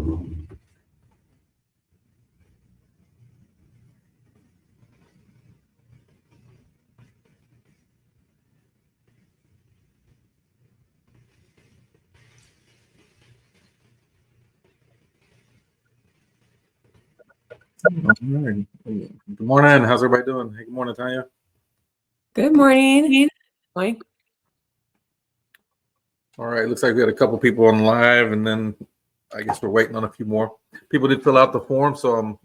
Good morning. How's everybody doing? Hey, good morning, Tanya. Good morning. Mike. All right. Looks like we had a couple people on live, and then I guess we're waiting on a few more. People did fill out the form, so I'm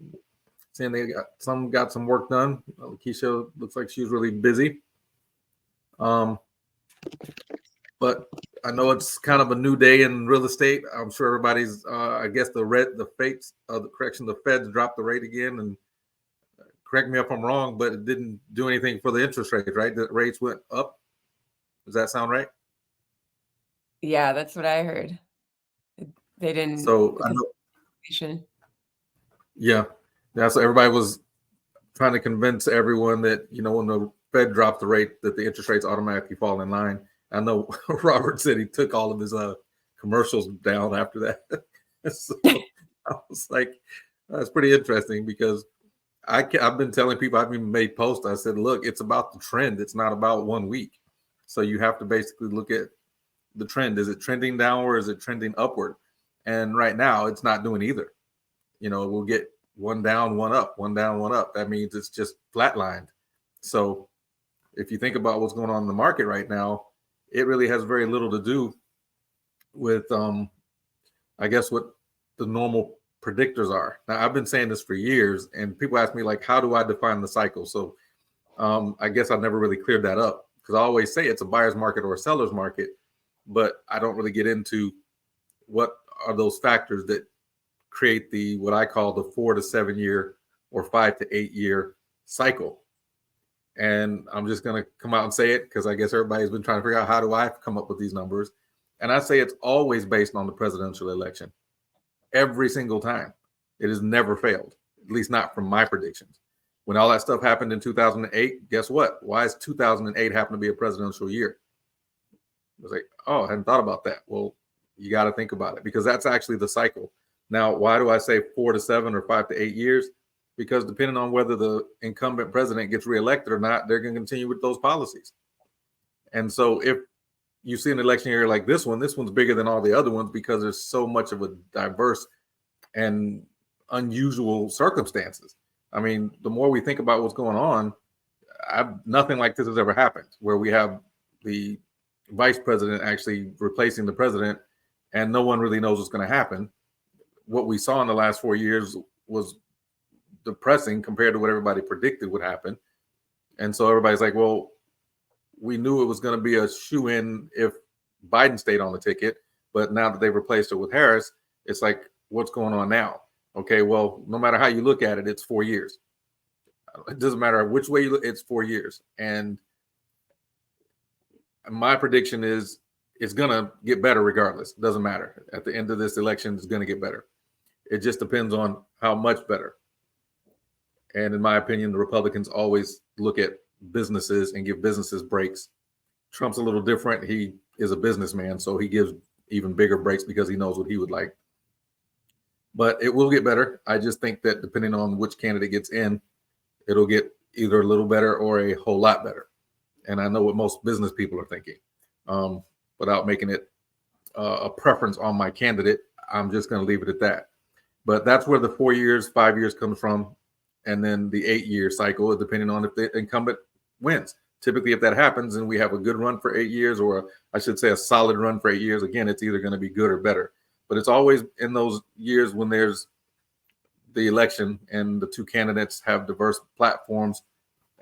seeing they got some work done. Keisha looks like she's really busy. But I know it's kind of a new day in real estate. I'm sure everybody's. I guess the Feds dropped the rate again, and correct me if I'm wrong, but it didn't do anything for the interest rate, right? The rates went up. Does that sound right? Yeah, that's what I heard. They didn't. So yeah. So everybody was trying to convince everyone that, when the Fed dropped the rate, that the interest rates automatically fall in line. I know Robert said he took all of his commercials down after that. So I was like, that's pretty interesting, because I've been telling people, I've even made posts. I said, look, it's about the trend. It's not about 1 week. So you have to basically look at the trend. Is it trending downward? Is it trending upward? And right now it's not doing either. We'll get one down, one up, one down, one up. That means it's just flatlined. So if you think about what's going on in the market right now, it really has very little to do with, I guess, what the normal predictors are. Now, I've been saying this for years, and people ask me, like, how do I define the cycle? So I guess I've never really cleared that up, because I always say it's a buyer's market or a seller's market, but I don't really get into what are those factors that create what I call the 4 to 7 year or 5 to 8 year cycle. And I'm just going to come out and say it, because I guess everybody's been trying to figure out, how do I come up with these numbers? And I say it's always based on the presidential election. Every single time. It has never failed, at least not from my predictions. When all that stuff happened in 2008, guess what? Why is 2008 happen to be a presidential year? I was like, oh, I hadn't thought about that. Well, you got to think about it, because that's actually the cycle. Now, why do I say 4 to 7 or 5 to 8 years? Because depending on whether the incumbent president gets reelected or not, they're going to continue with those policies. And so if you see an election year like this one's bigger than all the other ones, because there's so much of a diverse and unusual circumstances. I mean, the more we think about what's going on, nothing like this has ever happened, where we have the vice president actually replacing the president, and no one really knows what's going to happen. What we saw in the last 4 years was depressing compared to what everybody predicted would happen. And so everybody's like, well, we knew it was going to be a shoe-in if Biden stayed on the ticket, but now that they've replaced her with Harris, it's like, what's going on now? Okay, well, no matter how you look at it, it's 4 years. It doesn't matter which way you look, it's 4 years. And my prediction is it's going to get better regardless. It doesn't matter. At the end of this election, it's going to get better. It just depends on how much better. And in my opinion, the Republicans always look at businesses and give businesses breaks. Trump's a little different. He is a businessman, so he gives even bigger breaks because he knows what he would like. But it will get better. I just think that depending on which candidate gets in, it'll get either a little better or a whole lot better. And I know what most business people are thinking. Without making it a preference on my candidate, I'm just going to leave it at that. But that's where the 4 years, 5 years comes from. And then the 8 year cycle, depending on if the incumbent wins. Typically, if that happens and we have a good run for 8 years, or I should say a solid run for 8 years, again, it's either going to be good or better. But it's always in those years when there's the election and the two candidates have diverse platforms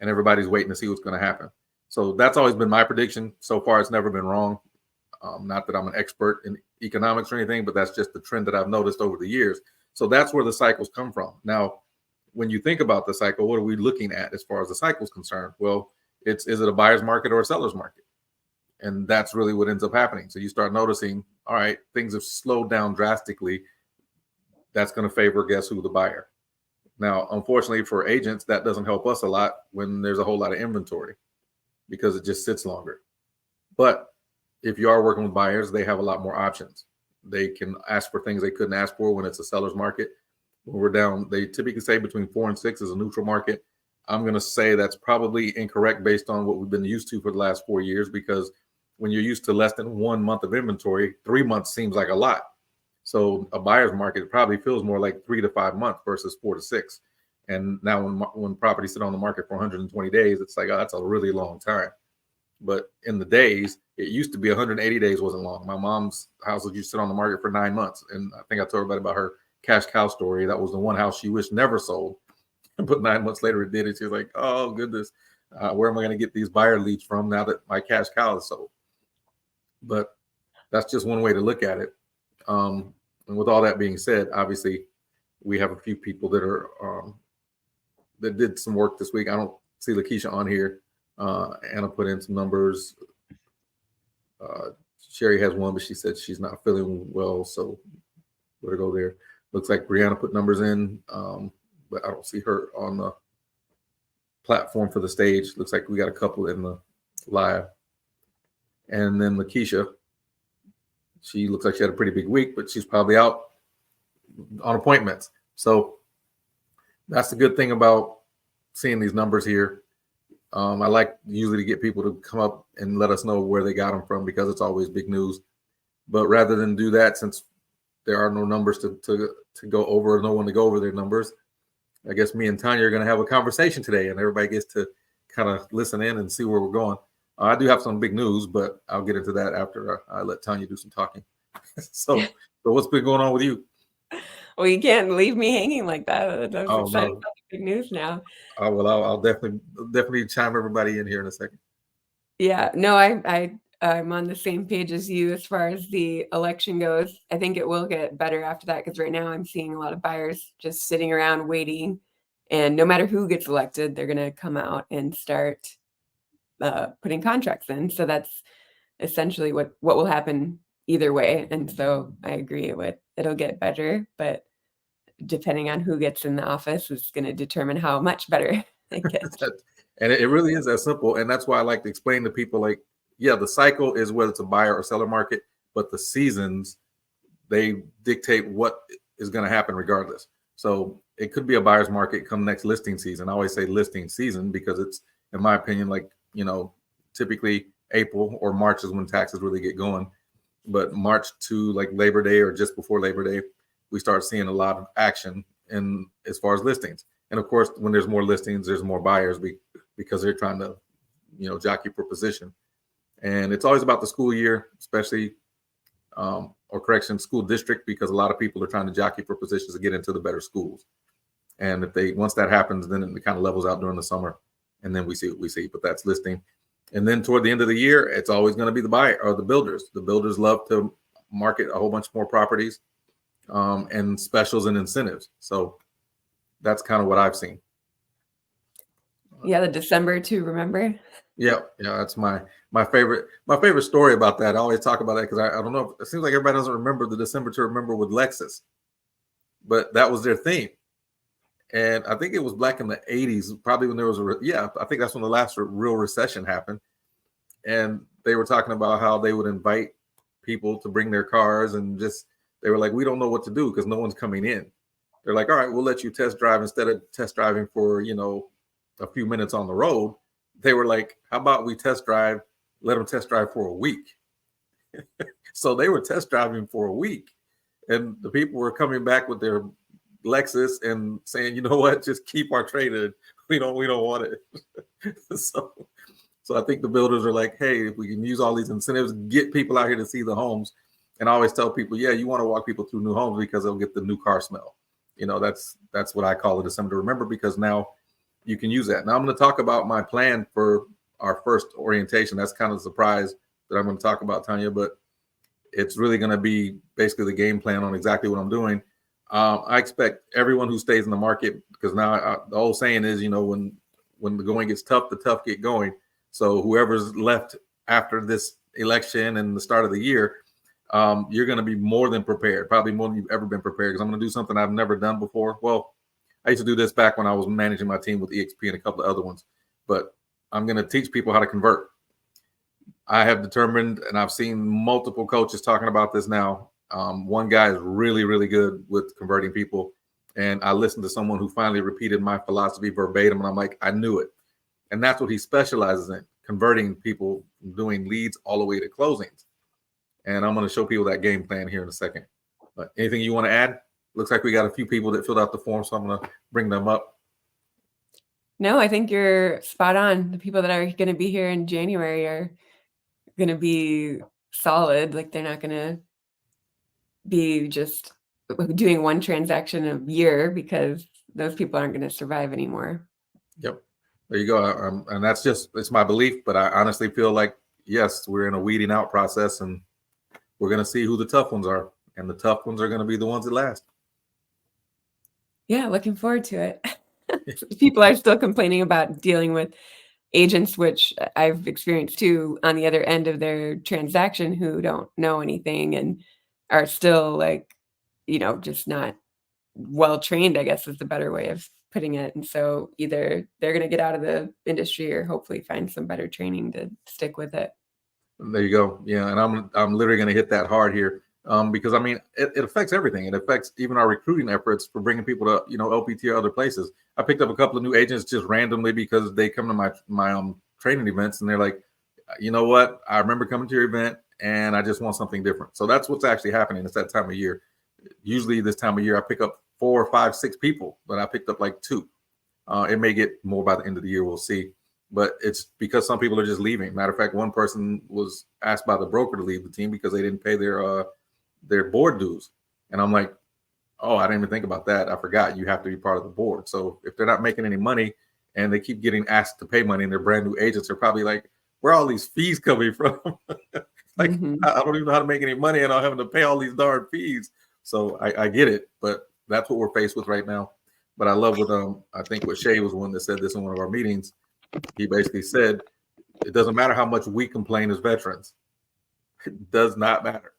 and everybody's waiting to see what's going to happen. So that's always been my prediction. So far, it's never been wrong. Not that I'm an expert in economics or anything, but that's just the trend that I've noticed over the years. So that's where the cycles come from. Now, when you think about the cycle, what are we looking at as far as the cycle is concerned? Well, is it a buyer's market or a seller's market? And that's really what ends up happening. So you start noticing, all right, things have slowed down drastically. That's going to favor, guess who, the buyer. Now, unfortunately for agents, that doesn't help us a lot when there's a whole lot of inventory, because it just sits longer. But if you are working with buyers, they have a lot more options. they can ask for things they couldn't ask for when it's a seller's market. When we're down, they typically say between 4 and 6 is a neutral market. I'm going to say that's probably incorrect based on what we've been used to for the last 4 years, because when you're used to less than 1 month of inventory, 3 months seems like a lot. So a buyer's market probably feels more like 3 to 5 months versus 4 to 6. And now when properties sit on the market for 120 days, it's like, oh, that's a really long time. But in the days, it used to be 180 days wasn't long. My mom's house used to sit on the market for 9 months. And I think I told everybody about her cash cow story. That was the one house she wished never sold. But 9 months later, it did it. She was like, oh, goodness, where am I going to get these buyer leads from now that my cash cow is sold? But that's just one way to look at it. And with all that being said, obviously, we have a few people that are that did some work this week. I don't see Lakeisha on here. Anna put in some numbers. Sherry has one, but she said she's not feeling well, so let her go there. Looks like Brianna put numbers in, but I don't see her on the platform for the stage. Looks like we got a couple in the live. And then Lakeisha, she looks like she had a pretty big week, but she's probably out on appointments. So that's the good thing about seeing these numbers here. I like usually to get people to come up and let us know where they got them from, because it's always big news. But rather than do that, since there are no numbers to go over, no one to go over their numbers, I guess me and Tanya are going to have a conversation today, and everybody gets to kind of listen in and see where we're going. I do have some big news, but I'll get into that after I let Tanya do some talking. So what's been going on with you? Well, you can't leave me hanging like that. That's Oh, exciting no. about the big news now. Oh, well, I'll definitely chime everybody in here in a second. Yeah, no, I'm on the same page as you as far as the election goes. I think it will get better after that, because right now I'm seeing a lot of buyers just sitting around waiting, and no matter who gets elected, they're going to come out and start putting contracts in. So that's essentially what will happen either way. And so I agree it'll get better, but depending on who gets in the office is going to determine how much better it gets. And it really is that simple. And that's why I like to explain to people, like, yeah, the cycle is whether it's a buyer or seller market, but the seasons, they dictate what is going to happen regardless. So it could be a buyer's market come next listing season. I always say listing season because it's, in my opinion, like, typically April or March is when taxes really get going. But March to like Labor Day or just before Labor Day, we start seeing a lot of action in as far as listings. And of course, when there's more listings, there's more buyers because they're trying to, jockey for position. And it's always about the school year, especially, school district, because a lot of people are trying to jockey for positions to get into the better schools. And once that happens, then it kind of levels out during the summer, and then we see what we see. But that's listing. And then toward the end of the year, it's always going to be the buyer or the builders. The builders love to market a whole bunch more properties, and specials and incentives. So that's kind of what I've seen. Yeah, the December to remember. Yeah, that's my favorite story about that. I always talk about that because I don't know. It seems like everybody doesn't remember the December to remember with Lexus, but that was their theme. And I think it was back in the 80s, probably when there was I think that's when the last real recession happened. And they were talking about how they would invite people to bring their cars, and they were like, we don't know what to do because no one's coming in. They're like, all right, we'll let you test drive instead of test driving for, a few minutes on the road. They were like, how about we let them test drive for a week? So they were test driving for a week, and the people were coming back with their Lexus and saying, you know what, just keep our trade-in. We don't want it. So I think the builders are like, hey, if we can use all these incentives, get people out here to see the homes. And I always tell people, yeah, you want to walk people through new homes because they'll get the new car smell. That's what I call it, December to remember, because now you can use that. Now I'm going to talk about my plan for our first orientation. That's kind of a surprise that I'm going to talk about, Tanya, but it's really going to be basically the game plan on exactly what I'm doing. I expect everyone who stays in the market, because now the old saying is, when the going gets tough, the tough get going. So whoever's left after this election and the start of the year, you're going to be more than prepared, probably more than you've ever been prepared, because I'm going to do something I've never done before. Well, I used to do this back when I was managing my team with EXP and a couple of other ones, but I'm going to teach people how to convert. I have determined, and I've seen multiple coaches talking about this now, One guy is really, really good with converting people. And I listened to someone who finally repeated my philosophy verbatim. And I'm like, I knew it. And that's what he specializes in, converting people, doing leads all the way to closings. And I'm going to show people that game plan here in a second. But anything you want to add? Looks like we got a few people that filled out the form, so I'm going to bring them up. No, I think you're spot on. The people that are going to be here in January are going to be solid. Like they're not going to be just doing one transaction a year, because those people aren't going to survive anymore. Yep. There you go. And that's just, it's my belief, but I honestly feel like, yes, we're in a weeding out process, and we're going to see who the tough ones are. And the tough ones are going to be the ones that last. Yeah, looking forward to it. People are still complaining about dealing with agents, which I've experienced too, on the other end of their transaction, who don't know anything and are still like, just not well trained, I guess is the better way of putting it. And so either they're going to get out of the industry or hopefully find some better training to stick with it. There you go. Yeah, and I'm literally going to hit that hard here, because I mean it affects everything. It affects even our recruiting efforts for bringing people to LPT or other places. I picked up a couple of new agents just randomly because they come to my training events, and they're like, you know what, I remember coming to your event and I just want something different. So that's what's actually happening. It's that time of year. Usually this time of year I pick up 4, 5, 6 people, but I picked up like 2. It may get more by the end of the year. We'll see. But it's because some people are just leaving. Matter of fact, one person was asked by the broker to leave the team because they didn't pay their board dues. And I'm like, oh, I didn't even think about that. I forgot you have to be part of the board. So if they're not making any money and they keep getting asked to pay money and they're brand new agents, they're probably like, where are all these fees coming from? Like, I don't even know how to make any money and I'm having to pay all these darn fees. So I get it, but that's what we're faced with right now. But I love what I think what Shay was one that said this in one of our meetings. He basically said, it doesn't matter how much we complain as veterans. It does not matter.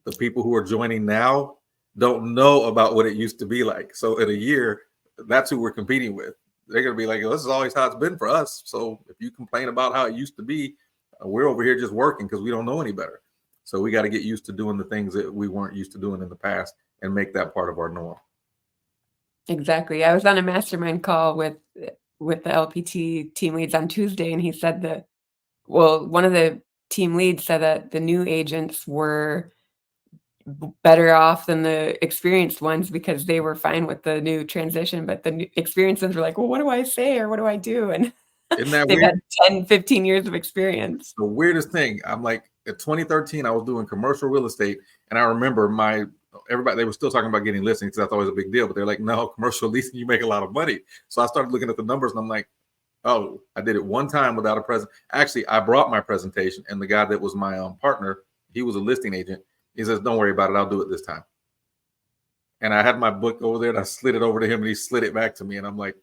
The people who are joining now don't know about what it used to be like. So in a year, that's who we're competing with. They're going to be like, oh, this is always how it's been for us. So if you complain about how it used to be, we're over here just working because we don't know any better. So we got to get used to doing the things that we weren't used to doing in the past and make that part of our norm. Exactly. I was on a mastermind call with the LPT team leads on Tuesday, and he said that, well, one of the team leads said that the new agents were better off than the experienced ones because they were fine with the new transition, but the experienced ones were like, well, what do I say or what do I do? And isn't that they've weird? had 10, 15 years of experience. The weirdest thing, I'm like, in 2013, I was doing commercial real estate, and I remember everybody, they were still talking about getting listings because that's always a big deal, but they're like, no, commercial leasing, you make a lot of money. So I started looking at the numbers and I'm like, oh, I did it one time without a present. Actually, I brought my presentation, and the guy that was my partner, he was a listing agent. He says, don't worry about it. I'll do it this time. And I had my book over there and I slid it over to him and he slid it back to me. And I'm like,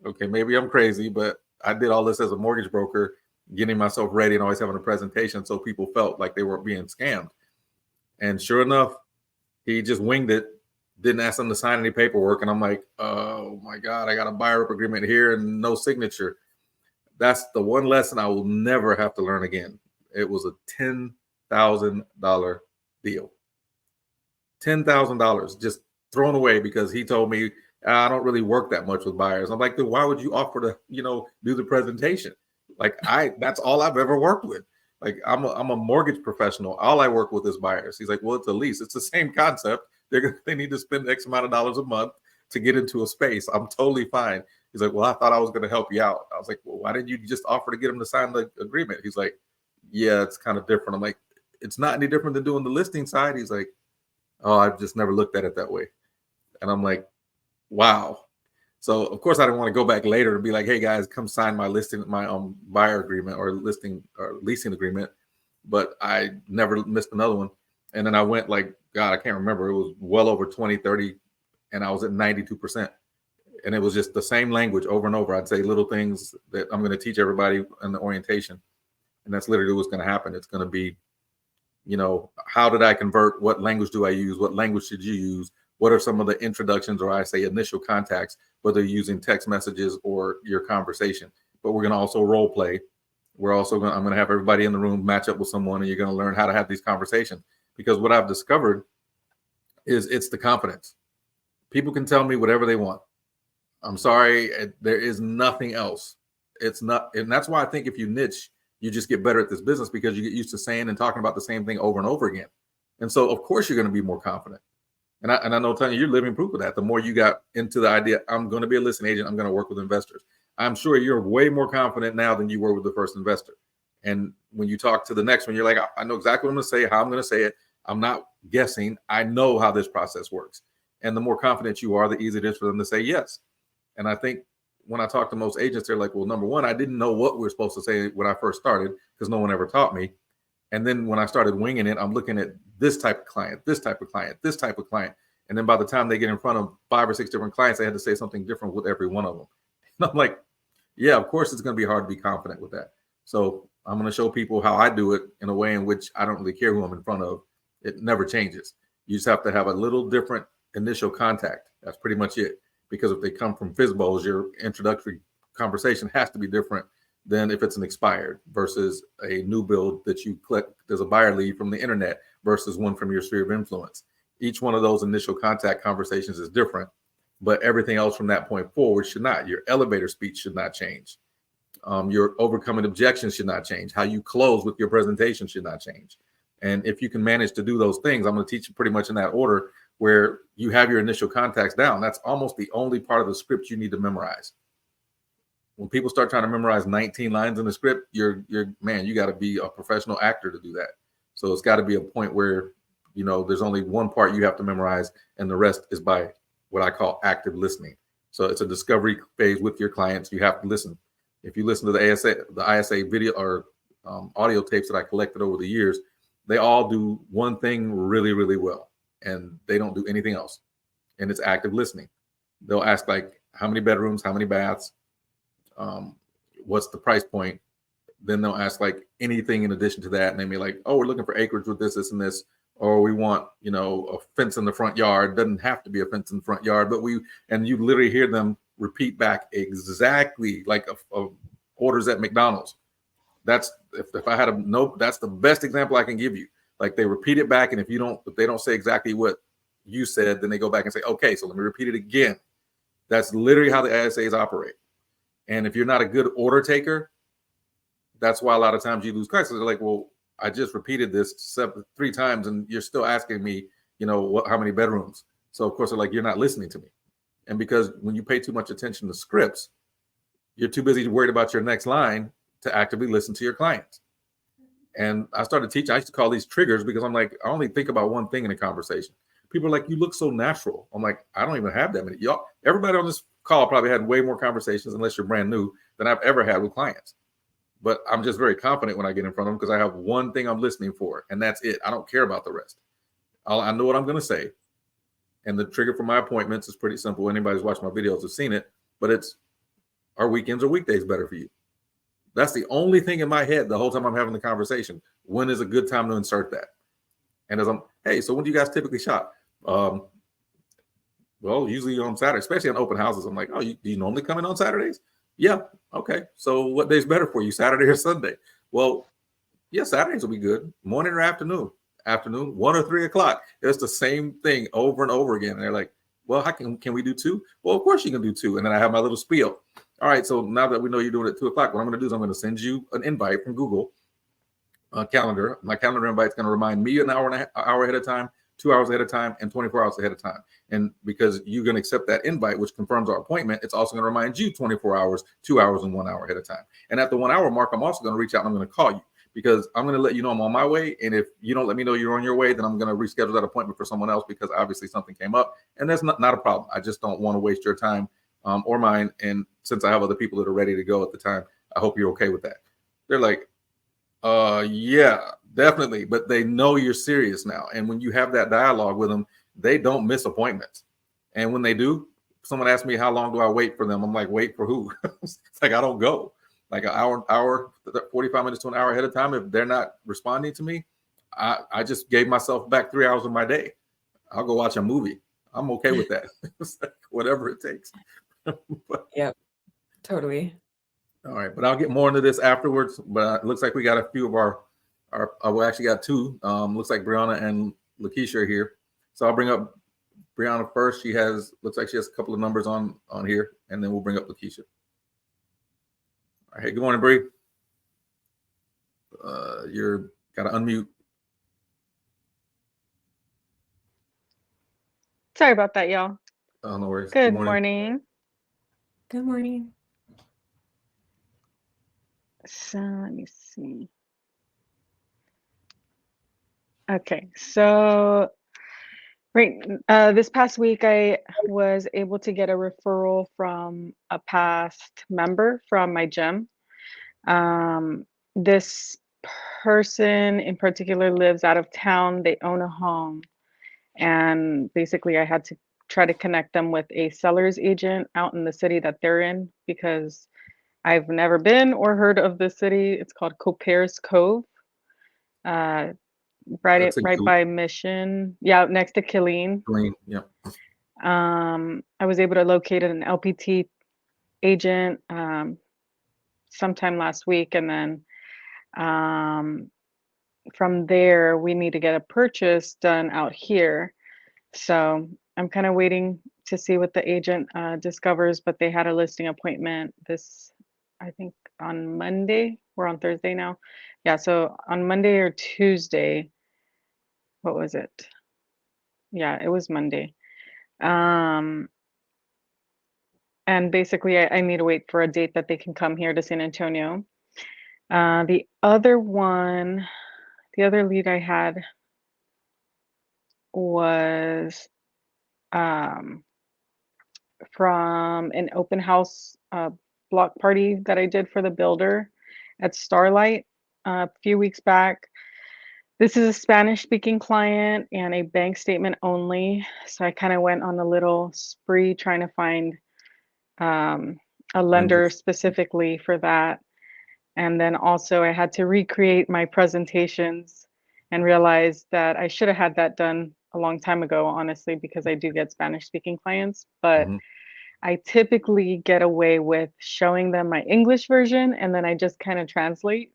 okay, maybe I'm crazy, but I did all this as a mortgage broker, getting myself ready and always having a presentation so people felt like they weren't being scammed. And sure enough, he just winged it, didn't ask them to sign any paperwork. And I'm like, oh my God, I got a buyer rep agreement here and no signature. That's the one lesson I will never have to learn again. It was a $10,000 deal. $10,000 just thrown away because he told me, I don't really work that much with buyers. I'm like, why would you offer to, do the presentation? Like that's all I've ever worked with. Like I'm a mortgage professional. All I work with is buyers. He's like, well, it's a lease. It's the same concept. They need to spend X amount of dollars a month to get into a space. I'm totally fine. He's like, well, I thought I was going to help you out. I was like, well, why didn't you just offer to get him to sign the agreement? He's like, yeah, it's kind of different. I'm like, it's not any different than doing the listing side. He's like, oh, I've just never looked at it that way. And I'm like, wow. So of course I didn't want to go back later and be like, hey guys, come sign my buyer agreement or listing or leasing agreement. But I never missed another one. And then I went like, God, I can't remember. It was well over 20, 30, and I was at 92%. And it was just the same language over and over. I'd say little things that I'm going to teach everybody in the orientation. And that's literally what's going to happen. It's going to be, how did I convert? What language do I use? What language should you use? What are some of the introductions, or I say initial contacts, whether you're using text messages or your conversation? But we're going to also role play. I'm going to have everybody in the room match up with someone, and you're going to learn how to have these conversations. because what I've discovered is it's the confidence. People can tell me whatever they want. I'm sorry, there is nothing else. It's not, and that's why I think if you niche, you just get better at this business because you get used to saying and talking about the same thing over and over again. And so, of course, you're going to be more confident. And I know, Tanya, you're living proof of that. The more you got into the idea, I'm going to be a listing agent, I'm going to work with investors. I'm sure you're way more confident now than you were with the first investor. And when you talk to the next one, you're like, I know exactly what I'm going to say, how I'm going to say it. I'm not guessing. I know how this process works. And the more confident you are, the easier it is for them to say yes. And I think when I talk to most agents, they're like, well, number one, I didn't know what we were supposed to say when I first started because no one ever taught me. And then when I started winging it, I'm looking at this type of client, this type of client, this type of client. And then by the time they get in front of 5 or 6 different clients, they had to say something different with every one of them. And I'm like, yeah, of course, it's going to be hard to be confident with that. So I'm going to show people how I do it in a way in which I don't really care who I'm in front of. It never changes. You just have to have a little different initial contact. That's pretty much it. Because if they come from FSBOs, your introductory conversation has to be different than if it's an expired versus a new build that you click. There's a buyer lead from the internet versus one from your sphere of influence. Each one of those initial contact conversations is different, but everything else from that point forward should not. Your elevator speech should not change. Your overcoming objections should not change. How you close with your presentation should not change. And if you can manage to do those things, I'm going to teach you pretty much in that order where you have your initial contacts down. That's almost the only part of the script you need to memorize. When people start trying to memorize 19 lines in the script, you got to be a professional actor to do that. So it's got to be a point where, there's only one part you have to memorize and the rest is by what I call active listening. So it's a discovery phase with your clients. You have to listen. If you listen to the ISA video or audio tapes that I collected over the years, they all do one thing really, really well. And they don't do anything else. And it's active listening. They'll ask like, how many bedrooms, how many baths, what's the price point? Then they'll ask like anything in addition to that. And they may like, oh, we're looking for acreage with this, this, and this. Or we want, a fence in the front yard. Doesn't have to be a fence in the front yard, but and you literally hear them repeat back exactly like a orders at McDonald's. That's if I had a note, that's the best example I can give you. Like they repeat it back, and if they don't say exactly what you said, then they go back and say, okay, so let me repeat it again. That's literally how the ISAs operate. And if you're not a good order taker, that's why a lot of times you lose clients. They're like, well, I just repeated this 3 times, and you're still asking me, how many bedrooms. So of course they're like, you're not listening to me. And because when you pay too much attention to scripts, you're too busy worried about your next line to actively listen to your clients. And I started teaching. I used to call these triggers because I'm like, I only think about one thing in a conversation. People are like, you look so natural. I'm like, I don't even have that many. Everybody on this call probably had way more conversations, unless you're brand new, than I've ever had with clients. But I'm just very confident when I get in front of them because I have one thing I'm listening for, and that's it. I don't care about the rest. I know what I'm going to say. And the trigger for my appointments is pretty simple. Anybody who's watched my videos has seen it, but it's, are weekends or weekdays better for you? That's the only thing in my head the whole time I'm having the conversation. When is a good time to insert that? And as hey, so when do you guys typically shop? Well, usually on Saturday, especially on open houses. I'm like, oh, do you normally come in on Saturdays? Yeah. Okay. So what day's better for you, Saturday or Sunday? Well, yeah, Saturdays will be good. Morning or afternoon? Afternoon, 1 or 3 o'clock. It's the same thing over and over again. And they're like, well, how can we do 2? Well, of course you can do 2. And then I have my little spiel. All right, so now that we know you're doing it at 2 o'clock, what I'm going to do is I'm going to send you an invite from Google calendar. My calendar invite is going to remind me an hour ahead of time, 2 hours ahead of time, and 24 hours ahead of time. And because you're going to accept that invite, which confirms our appointment, it's also going to remind you 24 hours, 2 hours, and 1 hour ahead of time. And at the 1 hour mark, I'm also going to reach out and I'm going to call you because I'm going to let you know I'm on my way. And if you don't let me know you're on your way, then I'm going to reschedule that appointment for someone else because obviously something came up. And that's not a problem. I just don't want to waste your time or mine. And since I have other people that are ready to go at the time, I hope you're okay with that. They're like, yeah, definitely. But they know you're serious now. And when you have that dialogue with them, they don't miss appointments. And when they do, someone asks me, how long do I wait for them? I'm like, wait for who? It's like, I don't go. Like an hour, 45 minutes to an hour ahead of time. If they're not responding to me, I just gave myself back 3 hours of my day. I'll go watch a movie. I'm okay with that. Whatever it takes. Yep, totally. All right, but I'll get more into this afterwards. But it looks like we got a few of our we actually got two. Looks like Brianna and Lakeisha are here. So I'll bring up Brianna first. Looks like she has a couple of numbers on here, and then we'll bring up Lakeisha. All right, good morning, Bree. You're got to unmute. Sorry about that, y'all. Oh, no worries. Good morning. Good morning. So let me see. Okay, so this past week I was able to get a referral from a past member from my gym. This person in particular lives out of town. They own a home, and basically I had to try to connect them with a seller's agent out in the city that they're in because I've never been or heard of this city. It's called Copares Cove. Right by Mission. Yeah, next to Killeen. Yeah. I was able to locate an LPT agent sometime last week, and then from there we need to get a purchase done out here. So I'm kind of waiting to see what the agent discovers, but they had a listing appointment I think on Monday. We're on Thursday now. Yeah, so on Monday or Tuesday, what was it? Yeah, it was Monday. And basically I need to wait for a date that they can come here to San Antonio. The other lead I had was from an open house block party that I did for the builder at Starlight a few weeks back. This is a Spanish speaking client and a bank statement only. So I kind of went on a little spree trying to find a lender specifically for that. And then also I had to recreate my presentations and realized that I should have had that done a long time ago, honestly, because I do get Spanish speaking clients, but I typically get away with showing them my English version and then I just kind of translate.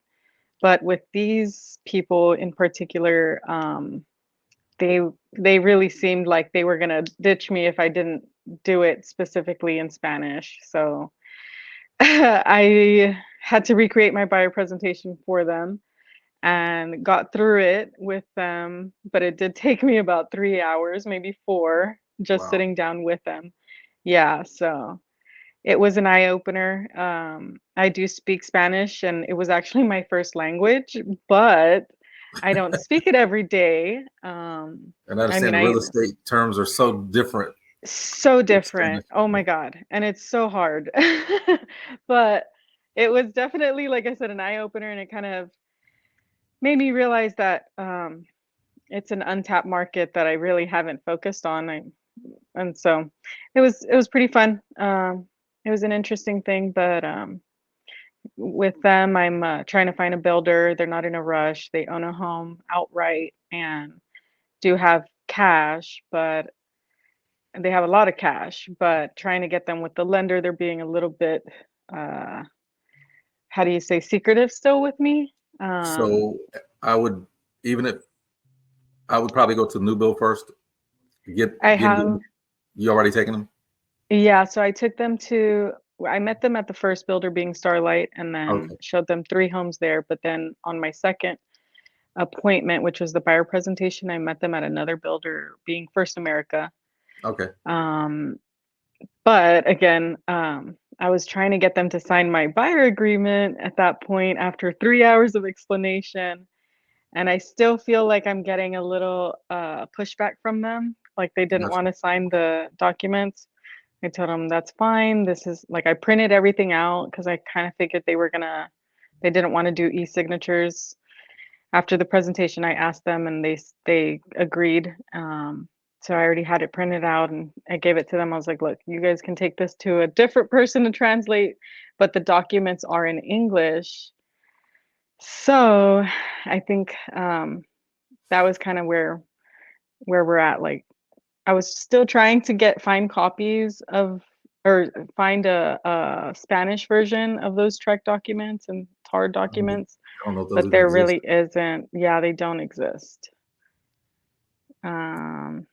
But with these people in particular, they really seemed like they were gonna ditch me if I didn't do it specifically in Spanish. So I had to recreate my buyer presentation for them and got through it with them, but it did take me about 3 hours, maybe 4, just sitting down with them. Yeah, so it was an eye opener. I do speak Spanish and it was actually my first language, but I don't speak it every day. And I understand real estate terms are so different. So different. Oh my God. And it's so hard. But it was definitely, like I said, an eye opener, and it kind of made me realize that it's an untapped market that I really haven't focused on. And so it was pretty fun. It was an interesting thing, but with them, I'm trying to find a builder. They're not in a rush. They own a home outright and do have cash, but they have a lot of cash, but trying to get them with the lender, they're being a little bit, how do you say, secretive still with me. So I would, even if I would probably go to new build first. You already taken them? Yeah, so I met them at the first builder being Starlight, and then showed them 3 homes there. But then on my second appointment, which was the buyer presentation, I met them at another builder being First America. Okay. But again, I was trying to get them to sign my buyer agreement at that point after 3 hours of explanation. And I still feel like I'm getting a little pushback from them. Like they didn't want to sign the documents. I told them that's fine. This is like, I printed everything out because I kind of figured they didn't want to do e-signatures. After the presentation, I asked them and they agreed. So I already had it printed out and I gave it to them. I was like, look, you guys can take this to a different person to translate, but the documents are in English. So I think that was kind of where we're at. Like I was still trying to find copies of, or find a Spanish version of those track documents and hard documents, I don't know if those but even there exist. really isn't. Yeah, they don't exist. Um,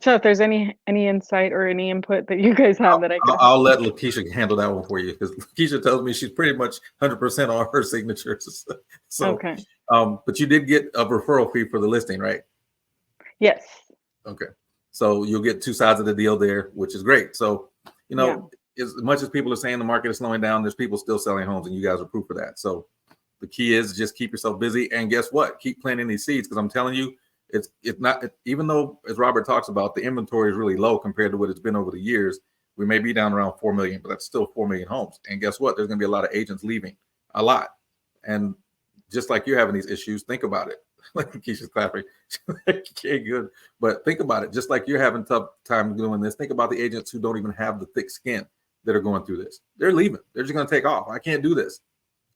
so if there's any insight or any input that you guys have that I could I'll let Lakeisha handle that one for you, because Lakeisha tells me she's pretty much 100% on her signatures. So, Okay. but you did get a referral fee for the listing, right? Yes. Okay. So you'll get two sides of the deal there, which is great. So, you know, as much as people are saying the market is slowing down, there's people still selling homes, and you guys are proof of that. So the key is just keep yourself busy, and guess what? Keep planting these seeds, because I'm telling you, it's not, even though, as Robert talks about, the inventory is really low compared to what it's been over the years. We may be down around 4 million, but that's still 4 million homes. And guess what? There's going to be a lot of agents leaving, a lot. And just like you're having these issues, think about it. Like Keisha's clapping. Okay, good. But think about it. Just like you're having tough time doing this, think about the agents who don't even have the thick skin that are going through this. They're leaving. They're just going to take off. I can't do this.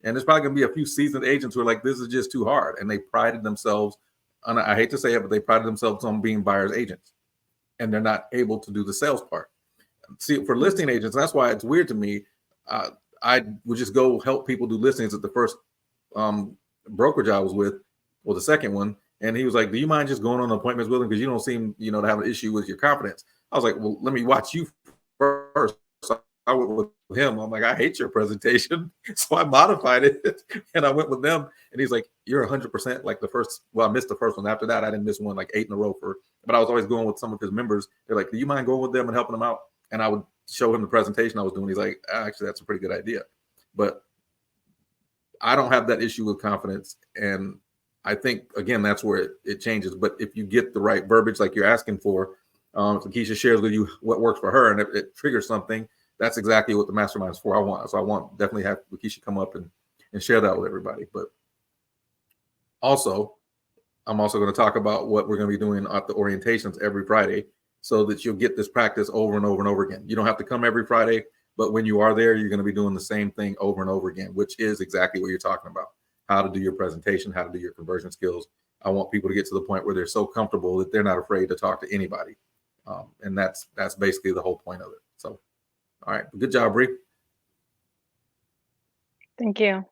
And there's probably going to be a few seasoned agents who are like, this is just too hard. And they prided themselves on, I hate to say it, but they prided themselves on being buyer's agents. And they're not able to do the sales part. See, for listing agents, that's why it's weird to me. I would just go help people do listings at the first brokerage I was with, or the second one, and he was like, do you mind just going on appointments with him, because you don't seem, you know, to have an issue with your confidence. I was like, well, let me watch you first. So I went with him. I'm like, I hate your presentation. So I modified it and I went with them, and he's like, you're 100% like the first. Well, I missed the first one. After that, I didn't miss one, like 8 in a row but I was always going with some of his members. They're like, do you mind going with them and helping them out? And I would show him the presentation I was doing. He's like, actually, that's a pretty good idea. But I don't have that issue with confidence. And I think, again, that's where it changes. But if you get the right verbiage like you're asking for, if Lakeisha shares with you what works for her and it triggers something, that's exactly what the mastermind is for. So I want definitely have Lakeisha come up and share that with everybody. But also, I'm also going to talk about what we're going to be doing at the orientations every Friday, so that you'll get this practice over and over and over again. You don't have to come every Friday, but when you are there, you're going to be doing the same thing over and over again, which is exactly what you're talking about. How to do your presentation, how to do your conversion skills. I want people to get to the point where they're so comfortable that they're not afraid to talk to anybody. And that's basically the whole point of it. So, all right. Good job, Bree. Thank you.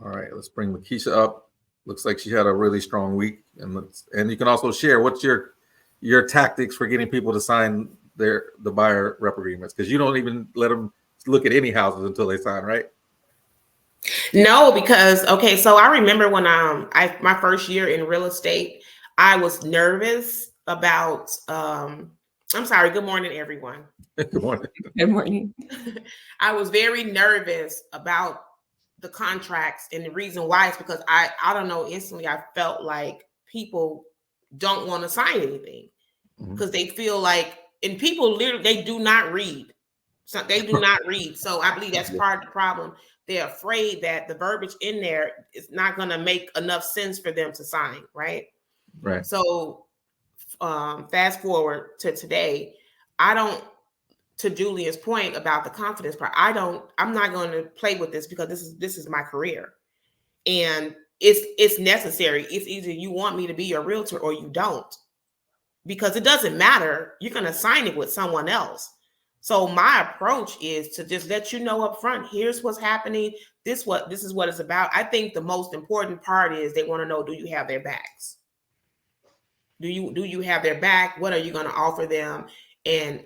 All right. Let's bring Lakeisha up. Looks like she had a really strong week. And you can also share what's your tactics for getting people to sign the buyer rep agreements, because you don't even let them look at any houses until they sign, right? No, because okay, so I remember when my first year in real estate, I was nervous about I'm sorry, good morning, everyone. Good morning. Good morning. I was very nervous about the contracts, and the reason why is because I don't know, instantly I felt like people don't want to sign anything because they feel like, and people literally, they do not read. So they do not read. So I believe that's part of the problem. They're afraid that the verbiage in there is not going to make enough sense for them to sign, right? Right. So fast forward to today, to Julian's point about the confidence part, I'm not going to play with this, because this is my career. And it's necessary. It's either you want me to be your realtor or you don't, because it doesn't matter. You're going to sign it with someone else. So my approach is to just let you know up front, here's what's happening. This is what it's about. I think the most important part is they want to know, do you have their backs? Do you have their back? What are you going to offer them? And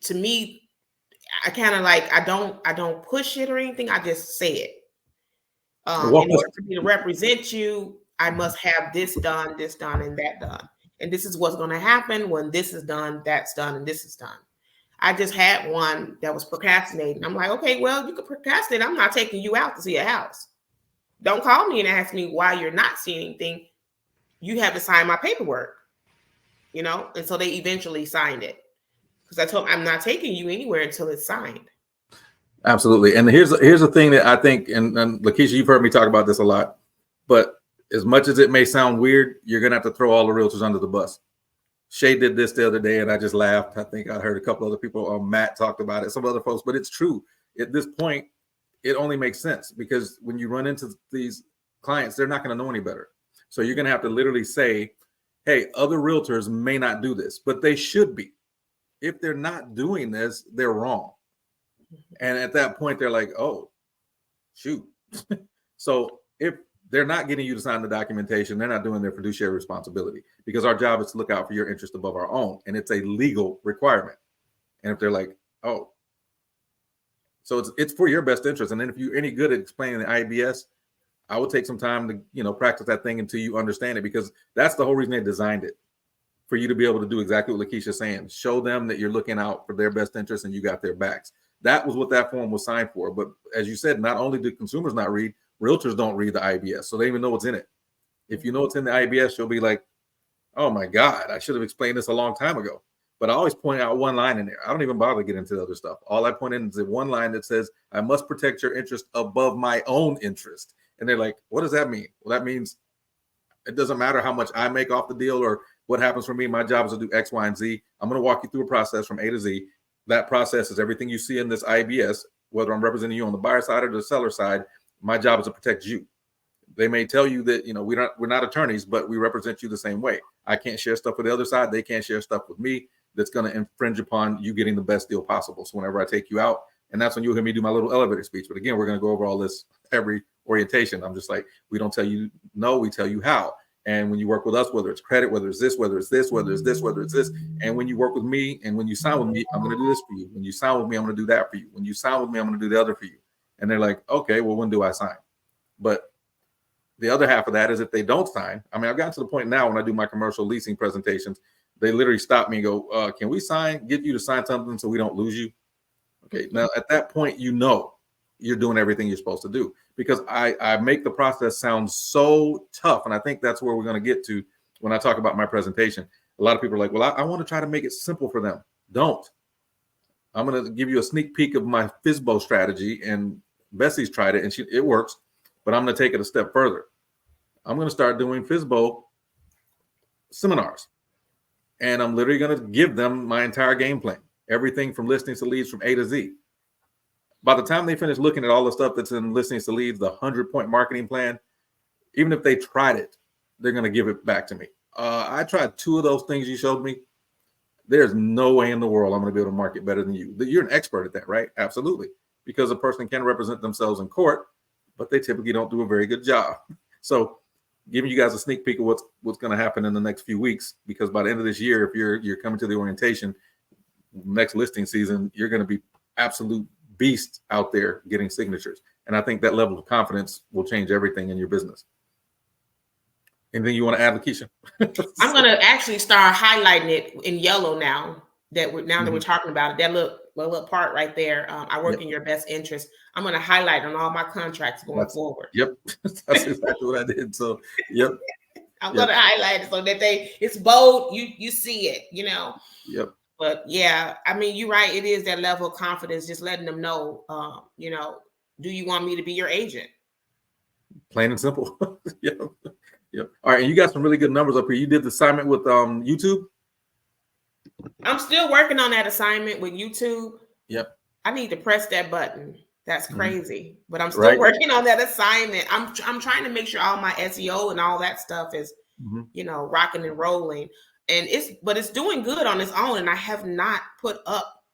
to me, I kind of like, I don't push it or anything. I just say it. In order for me to represent you, I must have this done, and that done. And this is what's going to happen when this is done, that's done, and this is done. I just had one that was procrastinating. I'm like, okay, well, you can procrastinate. I'm not taking you out to see a house. Don't call me and ask me why you're not seeing anything. You have to sign my paperwork, you know? And so they eventually signed it, because I told them, I'm not taking you anywhere until it's signed. Absolutely. And here's the thing that I think, and Lakeisha, you've heard me talk about this a lot, but as much as it may sound weird, you're going to have to throw all the realtors under the bus. Shay did this the other day, and I just laughed. I think I heard a couple other people, Matt talked about it, some other folks, but it's true. At this point, it only makes sense, because when you run into these clients, they're not going to know any better. So you're going to have to literally say, hey, other realtors may not do this, but they should be. If they're not doing this, they're wrong. And at that point, they're like, oh, shoot. So if they're not getting you to sign the documentation, they're not doing their fiduciary responsibility, because our job is to look out for your interest above our own, and it's a legal requirement. And if they're like, oh, so it's for your best interest. And then if you're any good at explaining the IBS, I would take some time to, practice that thing until you understand it, because that's the whole reason they designed it, for you to be able to do exactly what Lakeisha's saying. Show them that you're looking out for their best interest and you got their backs. That was what that form was signed for. But as you said, not only do consumers not read, realtors don't read the IBS, so they even know what's in it. If you know what's in the IBS, you'll be like, oh my God, I should have explained this a long time ago. But I always point out one line in there. I don't even bother to get into the other stuff. All I point in is the one line that says, I must protect your interest above my own interest. And they're like, what does that mean? Well, that means it doesn't matter how much I make off the deal or what happens for me. My job is to do X, Y, and Z. I'm going to walk you through a process from A to Z. That process is everything you see in this IBS, whether I'm representing you on the buyer side or the seller side. My job is to protect you. They may tell you that, we're not attorneys, but we represent you the same way. I can't share stuff with the other side. They can't share stuff with me that's going to infringe upon you getting the best deal possible. So whenever I take you out, and that's when you'll hear me do my little elevator speech. But again, we're going to go over all this every orientation. I'm just like, we don't tell you no, we tell you how. And when you work with us, whether it's credit, whether it's this, whether it's this, whether it's this, whether it's this, and when you work with me and when you sign with me, I'm going to do this for you. When you sign with me, I'm going to do that for you. When you sign with me, I'm going to do the other for you. And they're like, okay, well, when do I sign? But the other half of that is if they don't sign. I mean, I've gotten to the point now when I do my commercial leasing presentations, they literally stop me and go, can we get you to sign something so we don't lose you? Okay. Now, at that point, you're doing everything you're supposed to do, because I make the process sound so tough. And I think that's where we're going to get to when I talk about my presentation. A lot of people are like, well, I want to try to make it simple for them. Don't. I'm going to give you a sneak peek of my FISBO strategy, and Bessie's tried it and it works, but I'm going to take it a step further. I'm going to start doing FISBO seminars, and I'm literally going to give them my entire game plan, everything from listings to leads from A to Z. By the time they finish looking at all the stuff that's in listings to leads, the 100-point marketing plan, even if they tried it, they're going to give it back to me. I tried 2 of those things you showed me. There's no way in the world I'm going to be able to market better than you. You're an expert at that, right? Absolutely. Because a person can represent themselves in court, but they typically don't do a very good job. So giving you guys a sneak peek of what's going to happen in the next few weeks, because by the end of this year, if you're coming to the orientation, next listing season, you're going to be absolute beast out there getting signatures. And I think that level of confidence will change everything in your business. Anything you want to add, Lakeisha? I'm going to actually start highlighting it in yellow now that we're talking about it. That little part right there. I work in your best interest. I'm going to highlight on all my contracts going forward. Yep. That's exactly what I did. So, yep. I'm going to highlight it so that it's bold. You see it, Yep. But yeah, I mean, you're right. It is that level of confidence, just letting them know, do you want me to be your agent? Plain and simple. Yep. Yep. All right. And you got some really good numbers up here. You did the assignment with YouTube? I'm still working on that assignment with YouTube. Yep. I need to press that button. That's crazy. But I'm still working on that assignment. I'm trying to make sure all my SEO and all that stuff is, rocking and rolling. And it's doing good on its own. And I have not put up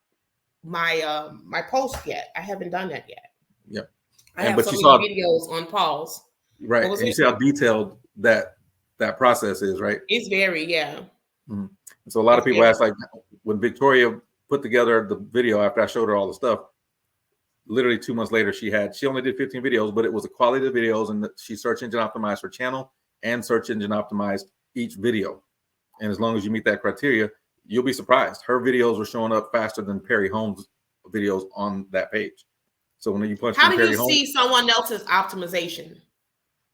my my post yet. I haven't done that yet. Yep. I have so many videos on pause. Right. And you see how detailed that process is, right? It's very, Mm-hmm. So a lot of people ask, like, when Victoria put together the video after I showed her all the stuff, literally 2 months later, she only did 15 videos, but it was a quality of videos, and she search engine optimized her channel and search engine optimized each video. And as long as you meet that criteria, you'll be surprised. Her videos were showing up faster than Perry Holmes' videos on that page. So when you punch in Perry Holmes, how do you see someone else's optimization?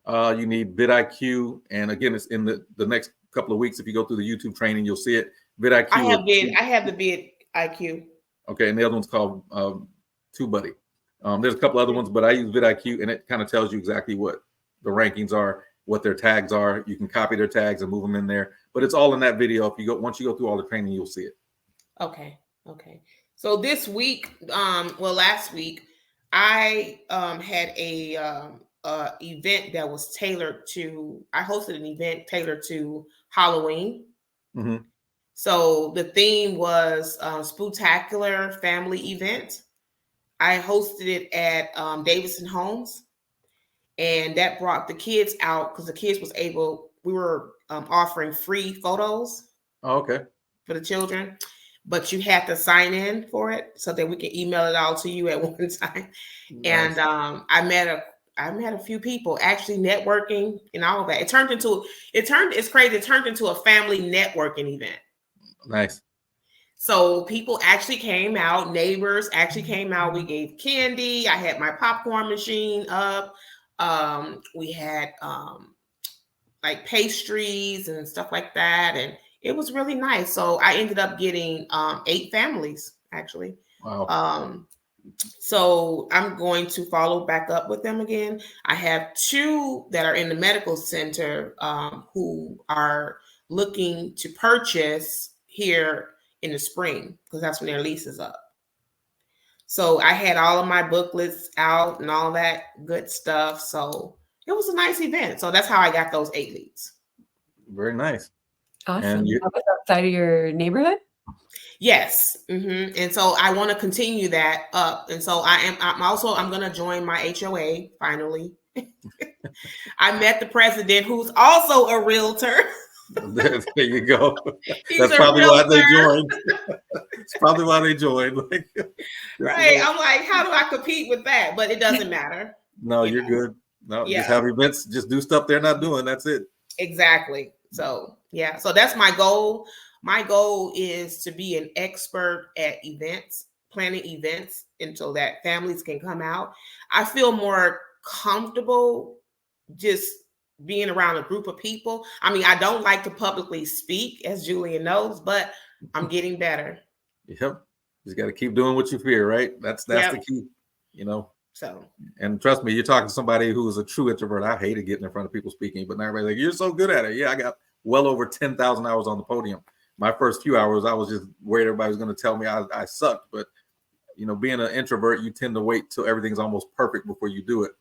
You need vidIQ, and again, it's in the next couple of weeks. If you go through the YouTube training, you'll see it. vidIQ. I have the vidIQ. Okay, and the other one's called TubeBuddy. There's a couple other ones, but I use vidIQ, and it kind of tells you exactly what the rankings are, what their tags are. You can copy their tags and move them in there, but it's all in that video. Once you go through all the training, you'll see it. Okay. So this week, last week, I had a event that was tailored to. I hosted an event tailored to Halloween. Mm-hmm. So the theme was Spooktacular Family Event. I hosted it at Davidson Homes, and that brought the kids out because the kids was able. We were offering free photos Oh, okay. for the children, but you had to sign in for it so that we can email it all to you at one time. Nice. And I met a few people actually networking and all of that. It's crazy. It turned into a family networking event. Nice. So people actually came out, neighbors actually came out. We gave candy. I had my popcorn machine up. We had like pastries and stuff like that. And it was really nice. So I ended up getting 8 families actually. Wow. So I'm going to follow back up with them again. I have 2 that are in the medical center who are looking to purchase here in the spring because that's when their lease is up. So I had all of my booklets out and all that good stuff. So it was a nice event. So that's how I got those 8 leads. Very nice. Awesome. And That was outside of your neighborhood? Yes. And so I want to continue that up. And so I'm going to join my HOA finally. I met the president who's also a realtor. There you go. He's That's a probably why they realtor. joined. It's probably why they joined. Like, Right. I'm like, how do I compete with that? But it doesn't matter. no, You you're know? good. No, Yeah. just have events. Just do stuff they're not doing. That's it. Exactly. So, yeah. So that's my goal. My goal is to be an expert at events, planning events, and so that families can come out. I feel more comfortable just being around a group of people. I mean, I don't like to publicly speak, as Julian knows, but I'm getting better. Yep. Just got to keep doing what you fear, right? That's Yep. the key, you know. So, And trust me, you're talking to somebody who is a true introvert. I hated getting in front of people speaking, but now everybody's like, you're so good at it. Yeah, I got well over 10,000 hours on the podium. My first few hours, I was just worried everybody was going to tell me I sucked. But, you know, being an introvert, you tend to wait till everything's almost perfect before you do it.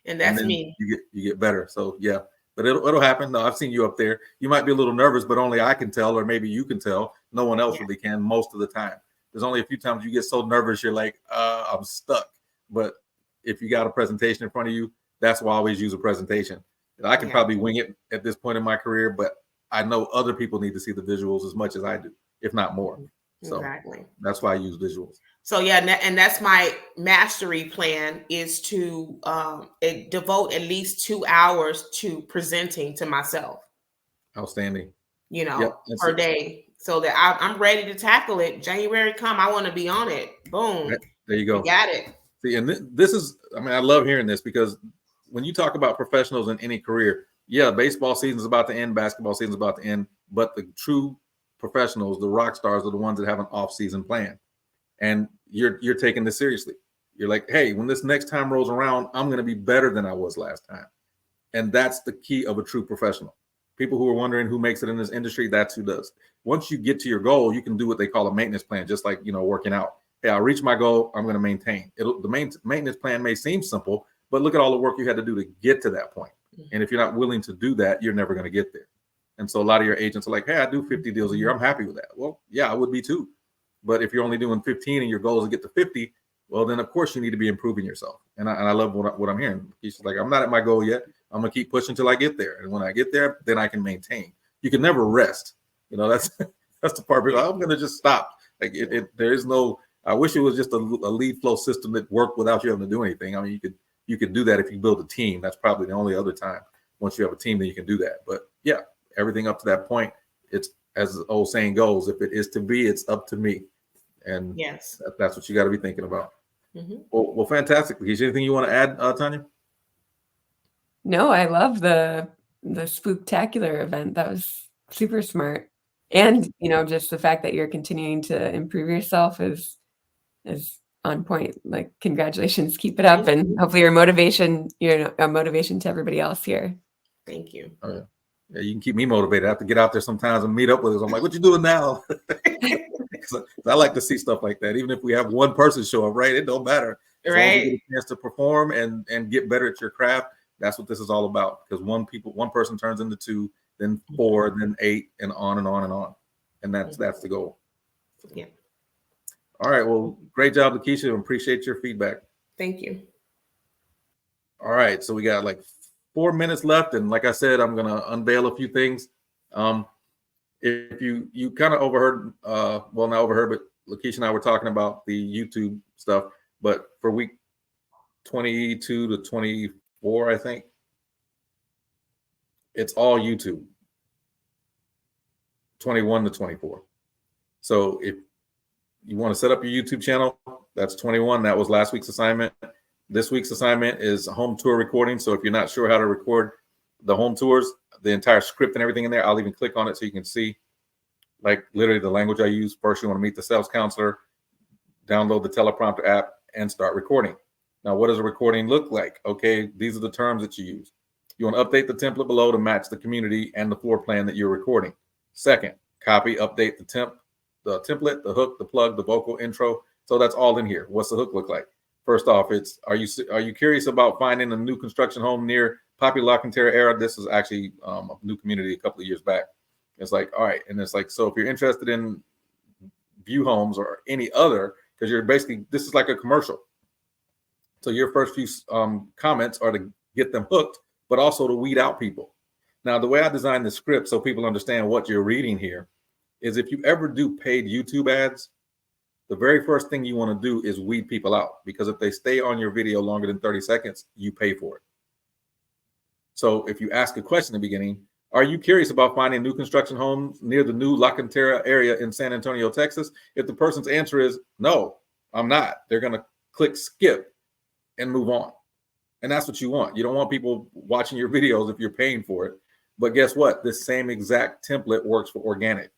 and that's then me. You get better. So, yeah, but it'll happen. No, I've seen you up there. You might be a little nervous, but only I can tell, or maybe you can tell. No one else really can most of the time. There's only a few times you get so nervous, you're like, I'm stuck. But if you got a presentation in front of you, that's why I always use a presentation. And I can probably wing it at this point in my career, but I know other people need to see the visuals as much as I do, if not more. So Exactly. that's why I use visuals. So yeah, and that's my mastery plan is to devote at least 2 hours to presenting to myself. Outstanding. You know, per day, so that I'm ready to tackle it. January come, I want to be on it. Boom. There you go. You got it. See, and this is, I mean, I love hearing this because when you talk about professionals in any career, yeah, baseball season's about to end, basketball season's about to end, but the true professionals, the rock stars, are the ones that have an off-season plan. And you're taking this seriously. You're like, hey, when this next time rolls around, I'm going to be better than I was last time. And that's the key of a true professional. People who are wondering who makes it in this industry, that's who does. Once you get to your goal, you can do what they call a maintenance plan, just like, you know, working out. Hey, I'll reach my goal. I'm going to maintain. The maintenance plan may seem simple, but look at all the work you had to do to get to that point. And if you're not willing to do that, you're never going to get there. And so a lot of your agents are like, hey, I do 50 deals a year. I'm happy with that. Well, yeah, I would be too. But if you're only doing 15 and your goal is to get to 50, well, then of course you need to be improving yourself. And I love what I'm hearing. He's like, I'm not at my goal yet. I'm going to keep pushing until I get there. And when I get there, then I can maintain. You can never rest. You know, that's the part where I'm going to just stop. Like there is no, I wish it was just a lead flow system that worked without you having to do anything. I mean, you could do that if you build a team. That's probably the only other time. Once you have a team, then you can do that. But yeah, everything up to that point, it's, as the old saying goes, if it is to be, it's up to me. And yes, that's what you got to be thinking about. Well, fantastic. Is there anything you want to add, Tanya? No, I love the spooktacular event. That was super smart. And, you know, just the fact that you're continuing to improve yourself is on point. Like, congratulations, keep it up. And hopefully you're a motivation to everybody else here. Thank you. Oh, yeah. Yeah, you can keep me motivated. I have to get out there sometimes and meet up with us. I'm like, what you doing now? I like to see stuff like that. Even if we have one person show up, right? It don't matter. As long as you get a chance to perform and get better at your craft, that's what this is all about. Because one person turns into 2, then 4, then 8, and on and on and on. And that's the goal. Yeah. All right. Well, great job, Lakeisha. Appreciate your feedback. Thank you. All right. So we got like 4 minutes left. And like I said, I'm going to unveil a few things. If you kind of overheard, well, not overheard, but Lakeisha and I were talking about the YouTube stuff. But for week 22 to 24, I think, it's all YouTube. 21 to 24. So if you want to set up your YouTube channel, that's 21. That was last week's assignment. This week's assignment is home tour recording. So if you're not sure how to record the home tours, the entire script and everything in there, I'll even click on it so you can see like literally the language I use. First, you want to meet the sales counselor, download the teleprompter app, and start recording. Now, what does a recording look like? Okay, these are the terms that you use. You want to update the template below to match the community and the floor plan that you're recording. Second, copy, update the template, the hook, the plug, the vocal intro. So that's all in here. What's the hook look like? First off, it's are you curious about finding a new construction home near Poppy Lock and Terra era? This is actually a new community a couple of years back. It's like, all right, and it's like, so if you're interested in view homes or any other, because you're basically, this is like a commercial. So your first few comments are to get them hooked, but also to weed out people. Now, the way I designed the script so people understand what you're reading here is if you ever do paid YouTube ads, the very first thing you want to do is weed people out, because if they stay on your video longer than 30 seconds, you pay for it. So if you ask a question in the beginning, are you curious about finding new construction homes near the new La Cantera area in San Antonio, Texas? If the person's answer is no, I'm not, they're going to click skip and move on. And that's what you want. You don't want people watching your videos if you're paying for it. But guess what? This same exact template works for organic.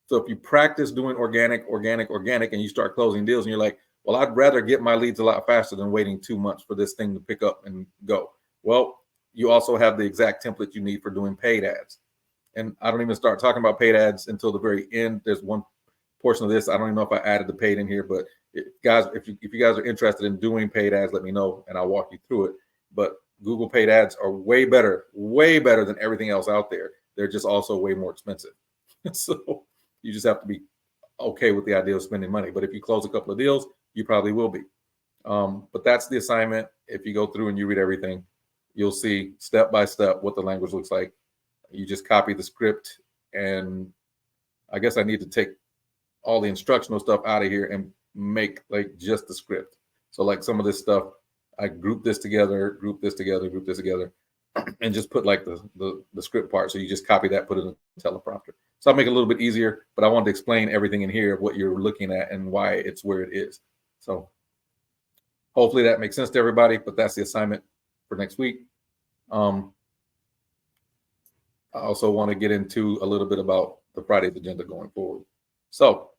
So if you practice doing organic, and you start closing deals and you're like, well, I'd rather get my leads a lot faster than waiting 2 months for this thing to pick up and go. Well, you also have the exact template you need for doing paid ads. And I don't even start talking about paid ads until the very end. There's one portion of this. I don't even know if I added the paid in here, but guys, if you guys are interested in doing paid ads, let me know and I'll walk you through it. But Google paid ads are way better than everything else out there. They're just also way more expensive. So you just have to be okay with the idea of spending money. But if you close a couple of deals, you probably will be. But that's the assignment. If you go through and you read everything, you'll see step by step what the language looks like. You just copy the script, and I guess I need to take all the instructional stuff out of here and make like just the script. So like some of this stuff, I group this together, and just put like the script part. So you just copy that, put it in the teleprompter. So I'll make it a little bit easier, but I wanted to explain everything in here of what you're looking at and why it's where it is. So hopefully that makes sense to everybody, but that's the assignment for next week. I also want to get into a little bit about the Friday's agenda going forward. So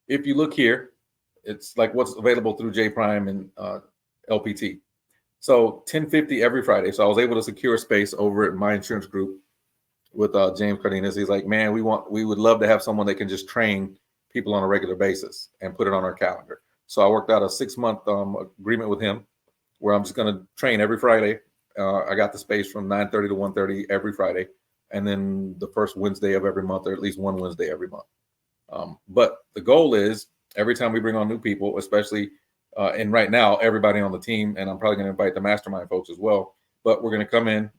if you look here, it's like what's available through J Prime and LPT. So 1050 every Friday. So I was able to secure a space over at My Insurance Group with James Cardenas. He's like, man, we would love to have someone that can just train people on a regular basis and put it on our calendar. So I worked out a 6-month agreement with him where I'm just going to train every Friday. I got the space from 9:30 to 1:30 every Friday, and then the first Wednesday of every month, or at least one Wednesday every month. But the goal is every time we bring on new people, especially, and right now, everybody on the team, and I'm probably going to invite the Mastermind folks as well, but we're going to come in.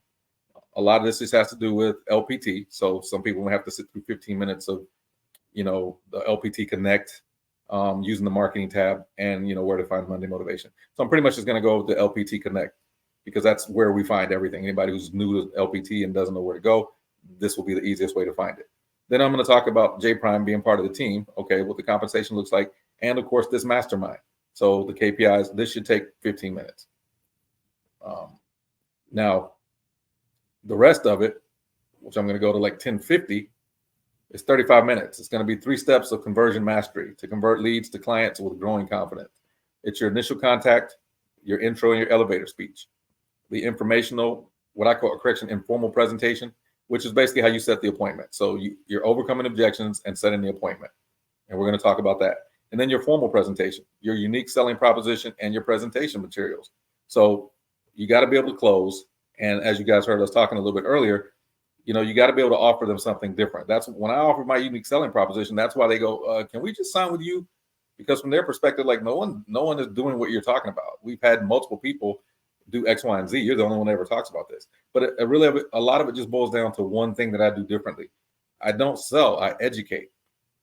A lot of this just has to do with LPT. So some people have to sit through 15 minutes of, the LPT Connect, using the marketing tab, and, where to find Monday Motivation. So I'm pretty much just going to go with the LPT Connect, because that's where we find everything. Anybody who's new to LPT and doesn't know where to go, this will be the easiest way to find it. Then I'm going to talk about J Prime being part of the team. Okay, what the compensation looks like. And of course, this mastermind. So the KPIs, this should take 15 minutes. Now, the rest of it, which I'm going to go to like 1050, is 35 minutes. It's going to be 3 steps of conversion mastery to convert leads to clients with growing confidence. It's your initial contact, your intro, and your elevator speech. The informational, what I call informal presentation, which is basically how you set the appointment. So you're overcoming objections and setting the appointment. And we're going to talk about that. And then your formal presentation, your unique selling proposition, and your presentation materials. So you got to be able to close. And as you guys heard us talking a little bit earlier, You know, you got to be able to offer them something different. That's when I offer my unique selling proposition. That's why they go, can we just sign with you? Because from their perspective, like no one is doing what you're talking about. We've had multiple people do X, Y, and Z. You're the only one that ever talks about this. But it really, a lot of it just boils down to one thing that I do differently. I don't sell, I educate.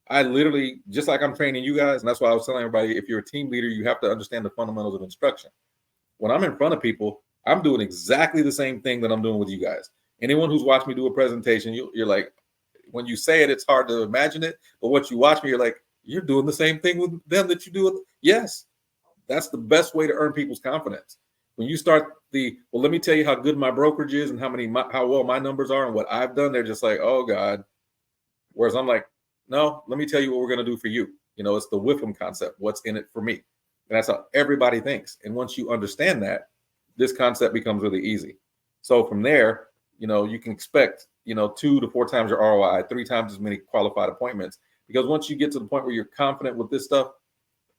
I literally, just like I'm training you guys, and that's why I was telling everybody, if you're a team leader, you have to understand the fundamentals of instruction. When I'm in front of people, I'm doing exactly the same thing that I'm doing with you guys. Anyone who's watched me do a presentation, you're like, when you say it, it's hard to imagine it. But once you watch me, you're like, you're doing the same thing with them that you do with. Yes, that's the best way to earn people's confidence. When you start well, let me tell you how good my brokerage is and how well my numbers are and what I've done. They're just like, oh God. Whereas I'm like, no, let me tell you what we're going to do for you. You know, it's the Whipham concept. What's in it for me? And that's how everybody thinks. And once you understand that, this concept becomes really easy. So from there, you know, you can expect, 2 to 4 times your ROI, 3 times as many qualified appointments. Because once you get to the point where you're confident with this stuff,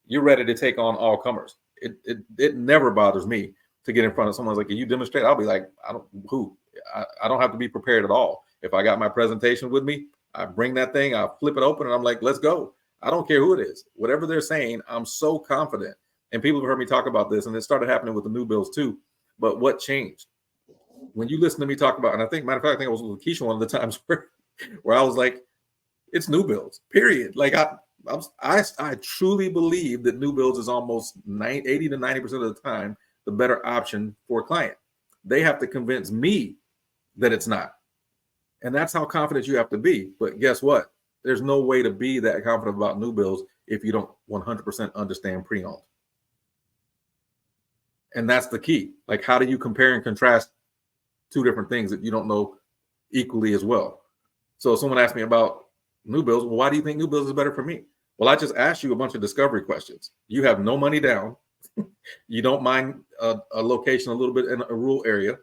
you're ready to take on all comers. It never bothers me to get in front of someone like, can you demonstrate? I'll be like, I don't have to be prepared at all. If I got my presentation with me, I bring that thing, I flip it open, and I'm like, let's go. I don't care who it is. Whatever they're saying, I'm so confident. And people have heard me talk about this, and it started happening with the new bills too. But what changed? When you listen to me talk about, and I think, matter of fact, I think it was with Keisha one of the times where I was like, it's new bills, period. Like I truly believe that new builds is almost 80 to 90% of the time the better option for a client. They have to convince me that it's not. And that's how confident you have to be. But guess what? There's no way to be that confident about new builds if you don't 100% understand pre-owned. And that's the key. Like, how do you compare and contrast 2 different things that you don't know equally as well? So if someone asked me about new builds, well, why do you think new builds is better for me? Well, I just asked you a bunch of discovery questions. You have no money down. You don't mind a location a little bit in a rural area.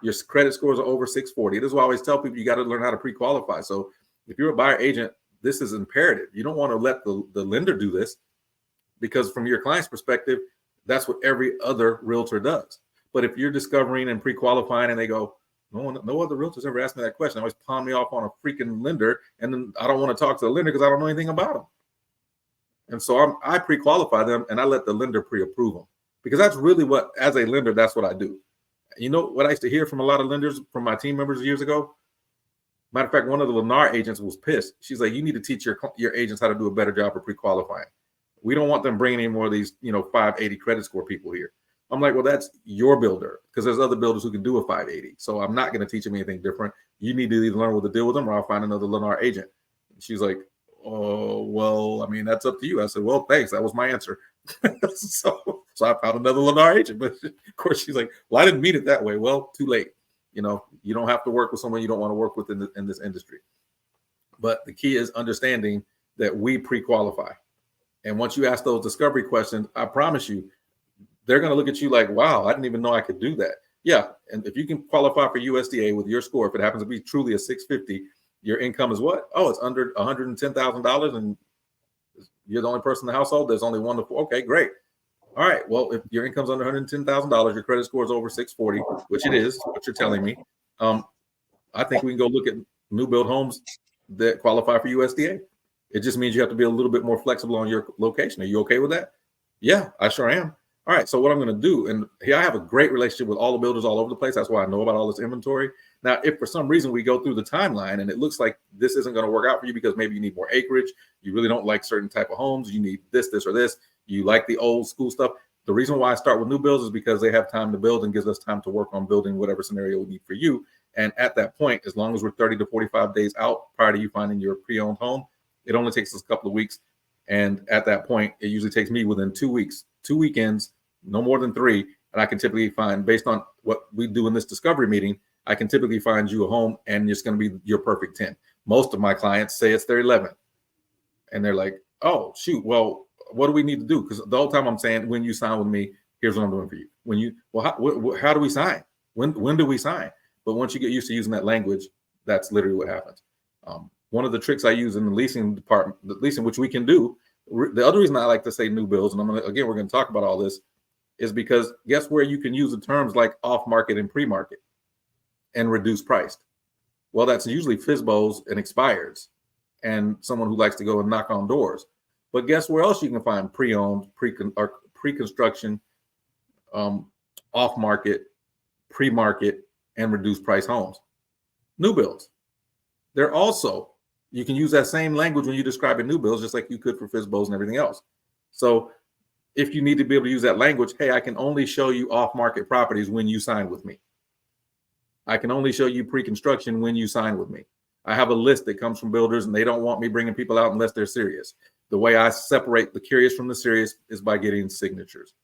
Your credit scores are over 640. This is why I always tell people you got to learn how to pre-qualify. So if you're a buyer agent, this is imperative. You don't want to let the lender do this, because from your client's perspective, that's what every other realtor does. But if you're discovering and pre-qualifying and they go, no other realtors ever asked me that question. They always palm me off on a freaking lender, and then I don't want to talk to the lender because I don't know anything about them. And so I pre-qualify them and I let the lender pre-approve them, because that's really what, as a lender, that's what I do. You know what I used to hear from a lot of lenders, from my team members years ago? Matter of fact, one of the Lennar agents was pissed. She's like, you need to teach your agents how to do a better job of pre-qualifying. We don't want them bringing any more of these, 580 credit score people here. I'm like, well, that's your builder, because there's other builders who can do a 580. So I'm not going to teach them anything different. You need to either learn what to deal with them, or I'll find another Lennar agent. And she's like, oh, well, I mean, that's up to you. I said, well, thanks. That was my answer. So I found another Lennar agent. But of course, she's like, well, I didn't mean it that way. Well, too late. You don't have to work with someone you don't want to work with in this industry. But the key is understanding that we pre-qualify. And once you ask those discovery questions, I promise you, they're going to look at you like, wow, I didn't even know I could do that. Yeah. And if you can qualify for USDA with your score, if it happens to be truly a 650, your income is what? Oh, it's under $110,000, and you're the only person in the household. There's only 1 to 4. Okay, great. All right. Well, if your income's under $110,000, your credit score is over 640, which it is, what you're telling me. I think we can go look at new build homes that qualify for USDA. It just means you have to be a little bit more flexible on your location. Are you okay with that? Yeah, I sure am. All right, so what I'm going to do, and here I have a great relationship with all the builders all over the place. That's why I know about all this inventory. Now, if for some reason we go through the timeline and it looks like this isn't going to work out for you because maybe you need more acreage, you really don't like certain type of homes, you need this, or this, you like the old school stuff. The reason why I start with new builds is because they have time to build and gives us time to work on building whatever scenario we need for you. And at that point, as long as we're 30 to 45 days out prior to you finding your pre-owned home, it only takes us a couple of weeks. And at that point, it usually takes me within 2 weeks, 2 weekends, no more than 3. And I can typically find, based on what we do in this discovery meeting, I can typically find you a home and it's going to be your perfect 10. Most of my clients say it's their 11. And they're like, oh, shoot, well, what do we need to do? Because the whole time I'm saying, when you sign with me, here's what I'm doing for you. When you, well, how do we sign? When do we sign? But once you get used to using that language, that's literally what happens. One of the tricks I use in the leasing department, which we can do, the other reason I like to say new builds, and we're going to talk about all this, is because guess where you can use the terms like off market and pre-market and reduced priced? Well, that's usually FSBOs and expireds and someone who likes to go and knock on doors. But guess where else you can find pre-owned, pre-construction, off-market, pre-market, and reduced price homes? New builds. They're also, you can use that same language when you describe new builds, just like you could for FSBOs and everything else. So if you need to be able to use that language, hey, I can only show you off-market properties when you sign with me. I can only show you pre-construction when you sign with me. I have a list that comes from builders and they don't want me bringing people out unless they're serious. The way I separate the curious from the serious is by getting signatures.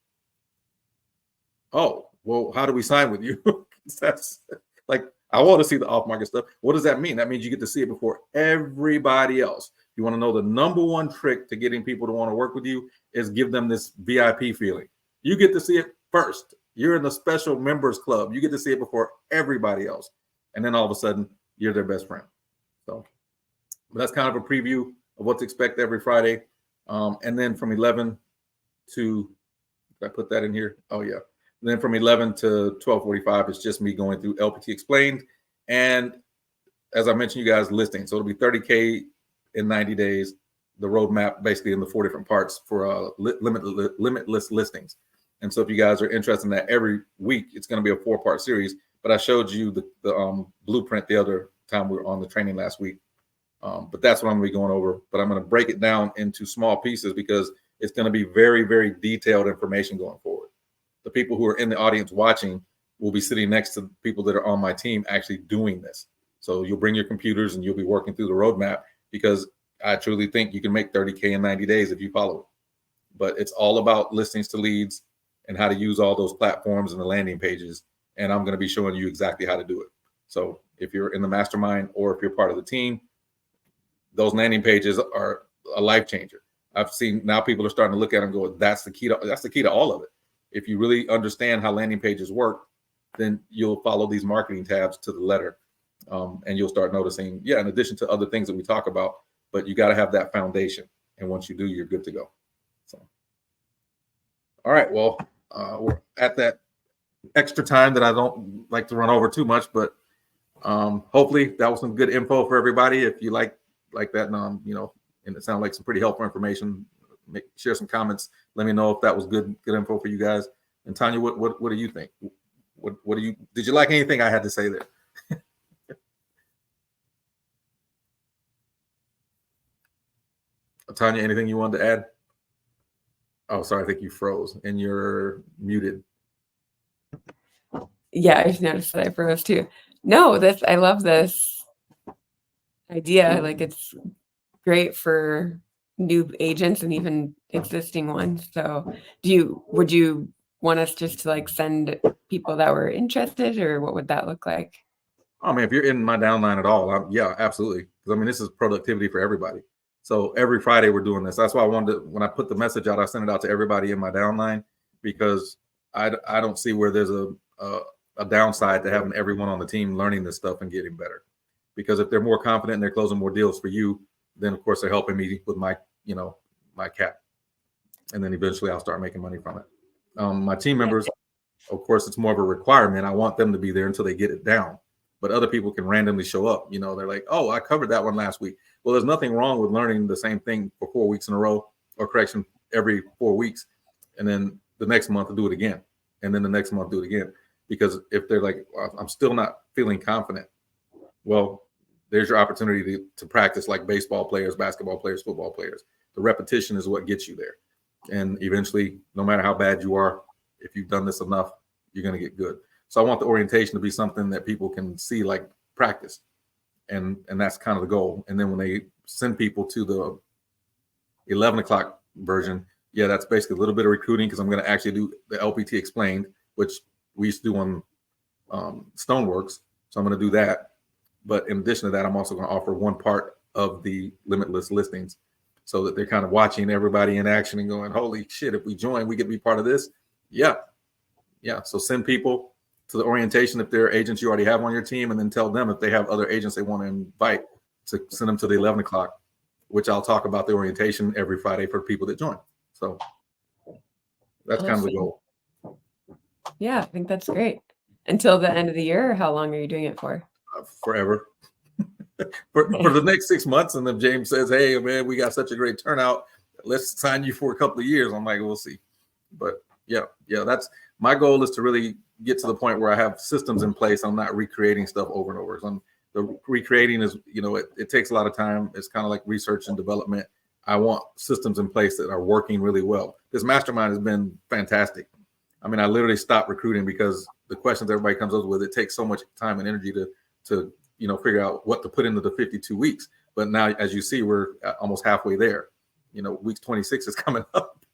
Oh, well, how do we sign with you? That's like, I want to see the off-market stuff. What does that mean? That means you get to see it before everybody else. You want to know the number one trick to getting people to want to work with you is give them this VIP feeling. You get to see it first. You're in the special members club. You get to see it before everybody else. And then all of a sudden, you're their best friend. So that's kind of a preview of what to expect every Friday. And then from 11 to, did I put that in here? Oh, yeah. And then from 11 to 12:45, it's just me going through LPT Explained. And as I mentioned, you guys, listing. So it'll be 30K in 90 days, the roadmap basically in the 4 different parts for limitless listings. And so if you guys are interested in that, every week, it's going to be a 4-part series. But I showed you the blueprint the other time we were on the training last week. But that's what I'm going to be going over. But I'm going to break it down into small pieces because it's going to be very, very detailed information going forward. The people who are in the audience watching will be sitting next to people that are on my team actually doing this. So you'll bring your computers and you'll be working through the roadmap because I truly think you can make 30K in 90 days if you follow it. But it's all about listings to leads and how to use all those platforms and the landing pages. And I'm going to be showing you exactly how to do it. So if you're in the mastermind or if you're part of the team, those landing pages are a life changer. I've seen now people are starting to look at them and go, that's the key to all of it. If you really understand how landing pages work, then you'll follow these marketing tabs to the letter. And you'll start noticing, yeah, in addition to other things that we talk about, but you got to have that foundation. And once you do, you're good to go. So, all right, well, we're at that extra time that I don't like to run over too much, but hopefully that was some good info for everybody. If you like that, and it sounded like some pretty helpful information, share some comments. Let me know if that was good info for you guys. And Tanya, what do you think? Did you like anything I had to say there? Tanya, anything you wanted to add? Oh, sorry, I think you froze and you're muted. Yeah, I just noticed that I froze too. No, I love this idea. Like it's great for new agents and even existing ones. So would you want us just to like send people that were interested, or what would that look like? I mean, if you're in my downline at all, yeah, absolutely. Because I mean, this is productivity for everybody. So every Friday we're doing this. That's why I wanted to, when I put the message out, I sent it out to everybody in my downline because I don't see where there's a downside to having everyone on the team learning this stuff and getting better. Because if they're more confident and they're closing more deals for you, then of course they're helping me with my cap. And then eventually I'll start making money from it. My team members, of course, it's more of a requirement. I want them to be there until they get it down. But other people can randomly show up. They're like, oh, I covered that one last week. Well, there's nothing wrong with learning the same thing for 4 weeks in a row, or correction, every 4 weeks. And then the next month do it again. And then the next month do it again. Because if they're like, well, I'm still not feeling confident. Well, there's your opportunity to practice like baseball players, basketball players, football players. The repetition is what gets you there. And eventually, no matter how bad you are, if you've done this enough, you're going to get good. So I want the orientation to be something that people can see like practice. And that's kind of the goal. And then when they send people to the 11 o'clock version, yeah, that's basically a little bit of recruiting because I'm going to actually do the LPT Explained, which we used to do on Stoneworks. So I'm going to do that. But in addition to that, I'm also going to offer one part of the limitless listings so that they're kind of watching everybody in action and going, holy shit, if we join, we could be part of this. Yeah. So send people to the orientation if they're agents you already have on your team, and then tell them if they have other agents they want to invite to send them to the 11 o'clock, which I'll talk about the orientation every Friday for people that join. So that's kind of the goal. Yeah, I think that's great. Until the end of the year, or how long are you doing it for? Forever. for the next 6 months. And then James says, hey, man, we got such a great turnout. Let's sign you for a couple of years. I'm like, we'll see. But yeah, that's my goal, is to really get to the point where I have systems in place. I'm not recreating stuff over and over. The recreating is, it takes a lot of time. It's kind of like research and development. I want systems in place that are working really well. This mastermind has been fantastic. I mean, I literally stopped recruiting because the questions everybody comes up with, it takes so much time and energy to figure out what to put into the 52 weeks. But now, as you see, we're almost halfway there. Week 26 is coming up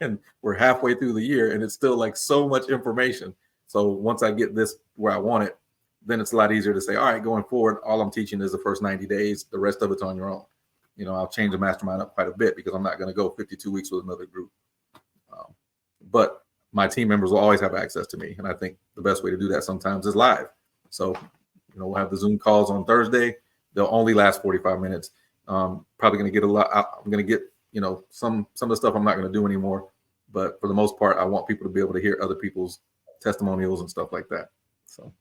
and we're halfway through the year, and it's still like so much information. So once I get this where I want it, then it's a lot easier to say, all right, going forward, all I'm teaching is the first 90 days. The rest of it's on your own. I'll change the mastermind up quite a bit because I'm not going to go 52 weeks with another group. But my team members will always have access to me. And I think the best way to do that sometimes is live. So, we'll have the Zoom calls on Thursday. They'll only last 45 minutes. Probably going to get a lot. I'm going to get, some of the stuff I'm not going to do anymore. But for the most part, I want people to be able to hear other people's testimonials and stuff like that. So,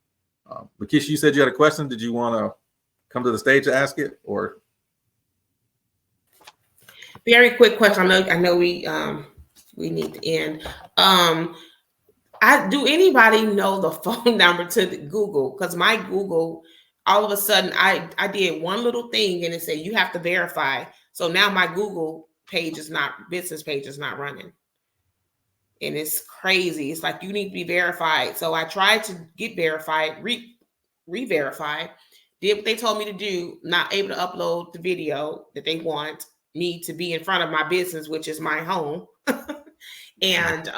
Lakeisha, you said you had a question. Did you want to come to the stage to ask it, or? Very quick question. I know we need to end. Do anybody know the phone number to the Google? Because my Google, all of a sudden, I did one little thing and it said you have to verify. So now my Google business page is not running. And it's crazy. It's like you need to be verified. So I tried to get verified, re-verified, did what they told me to do, not able to upload the video that they want me to be in front of my business, which is my home. And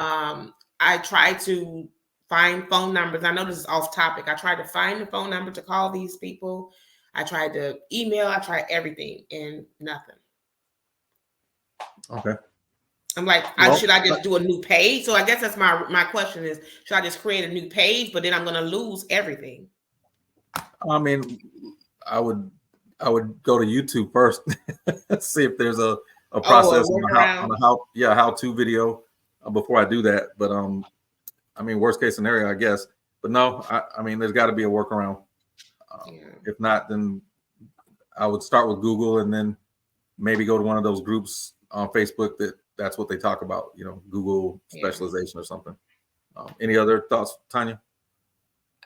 I tried to find phone numbers. I know this is off topic. I tried to find the phone number to call these people. I tried to email. I tried everything and nothing. Okay. I'm like, should I just do a new page? So I guess that's my question is, should I just create a new page, but then I'm going to lose everything? I mean, I would go to YouTube first, see if there's a process on a how-to video before I do that. But I mean, worst case scenario, I guess. But no, I mean, there's got to be a workaround. If not, then I would start with Google and then maybe go to one of those groups on Facebook that's what they talk about, Google specialization or something. Any other thoughts, Tanya?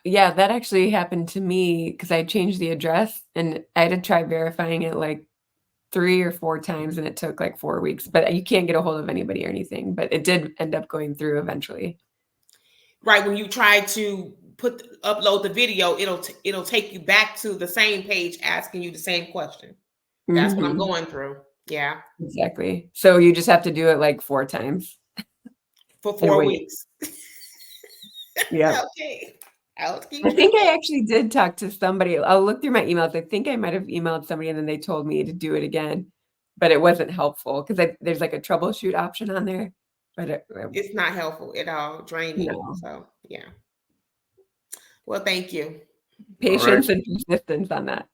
Yeah, that actually happened to me because I changed the address and I had to try verifying it like 3 or 4 times and it took like 4 weeks, but you can't get a hold of anybody or anything, but it did end up going through eventually. Right. When you try to upload the video, it'll take you back to the same page asking you the same question. That's what I'm going through. Yeah. Exactly. So you just have to do it like 4 times. For 4 weeks. Yeah. Okay. I think I actually did talk to somebody. I'll look through my emails. I think I might have emailed somebody and then they told me to do it again, but it wasn't helpful because there's like a troubleshoot option on there, but it's not helpful at all. Draining. No. So yeah. Well, thank you. Patience and persistence on that.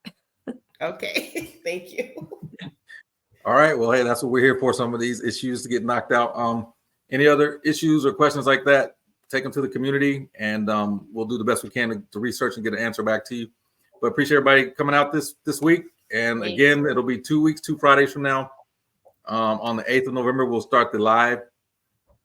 Okay. Thank you. All right. Well, hey, that's what we're here for. Some of these issues to get knocked out. Any other issues or questions like that? Take them to the community, and we'll do the best we can to research and get an answer back to you. But appreciate everybody coming out this week. And again, it'll be 2 weeks, 2 Fridays from now. On the 8th of November, we'll start the live.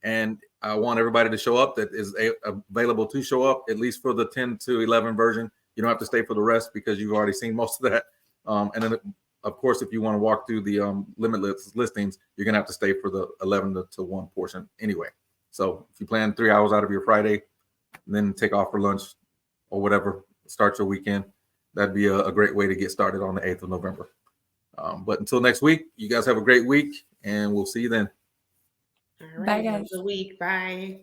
And I want everybody to show up that is available to show up, at least for the 10 to 11 version. You don't have to stay for the rest because you've already seen most of that. And then, of course, if you want to walk through the limitless listings, you're going to have to stay for the 11 to 1 portion anyway. So if you plan 3 hours out of your Friday, and then take off for lunch or whatever, start your weekend, that'd be a great way to get started on the 8th of November. But until next week, you guys have a great week, and we'll see you then. All right. Bye, guys. Have a good week. Bye.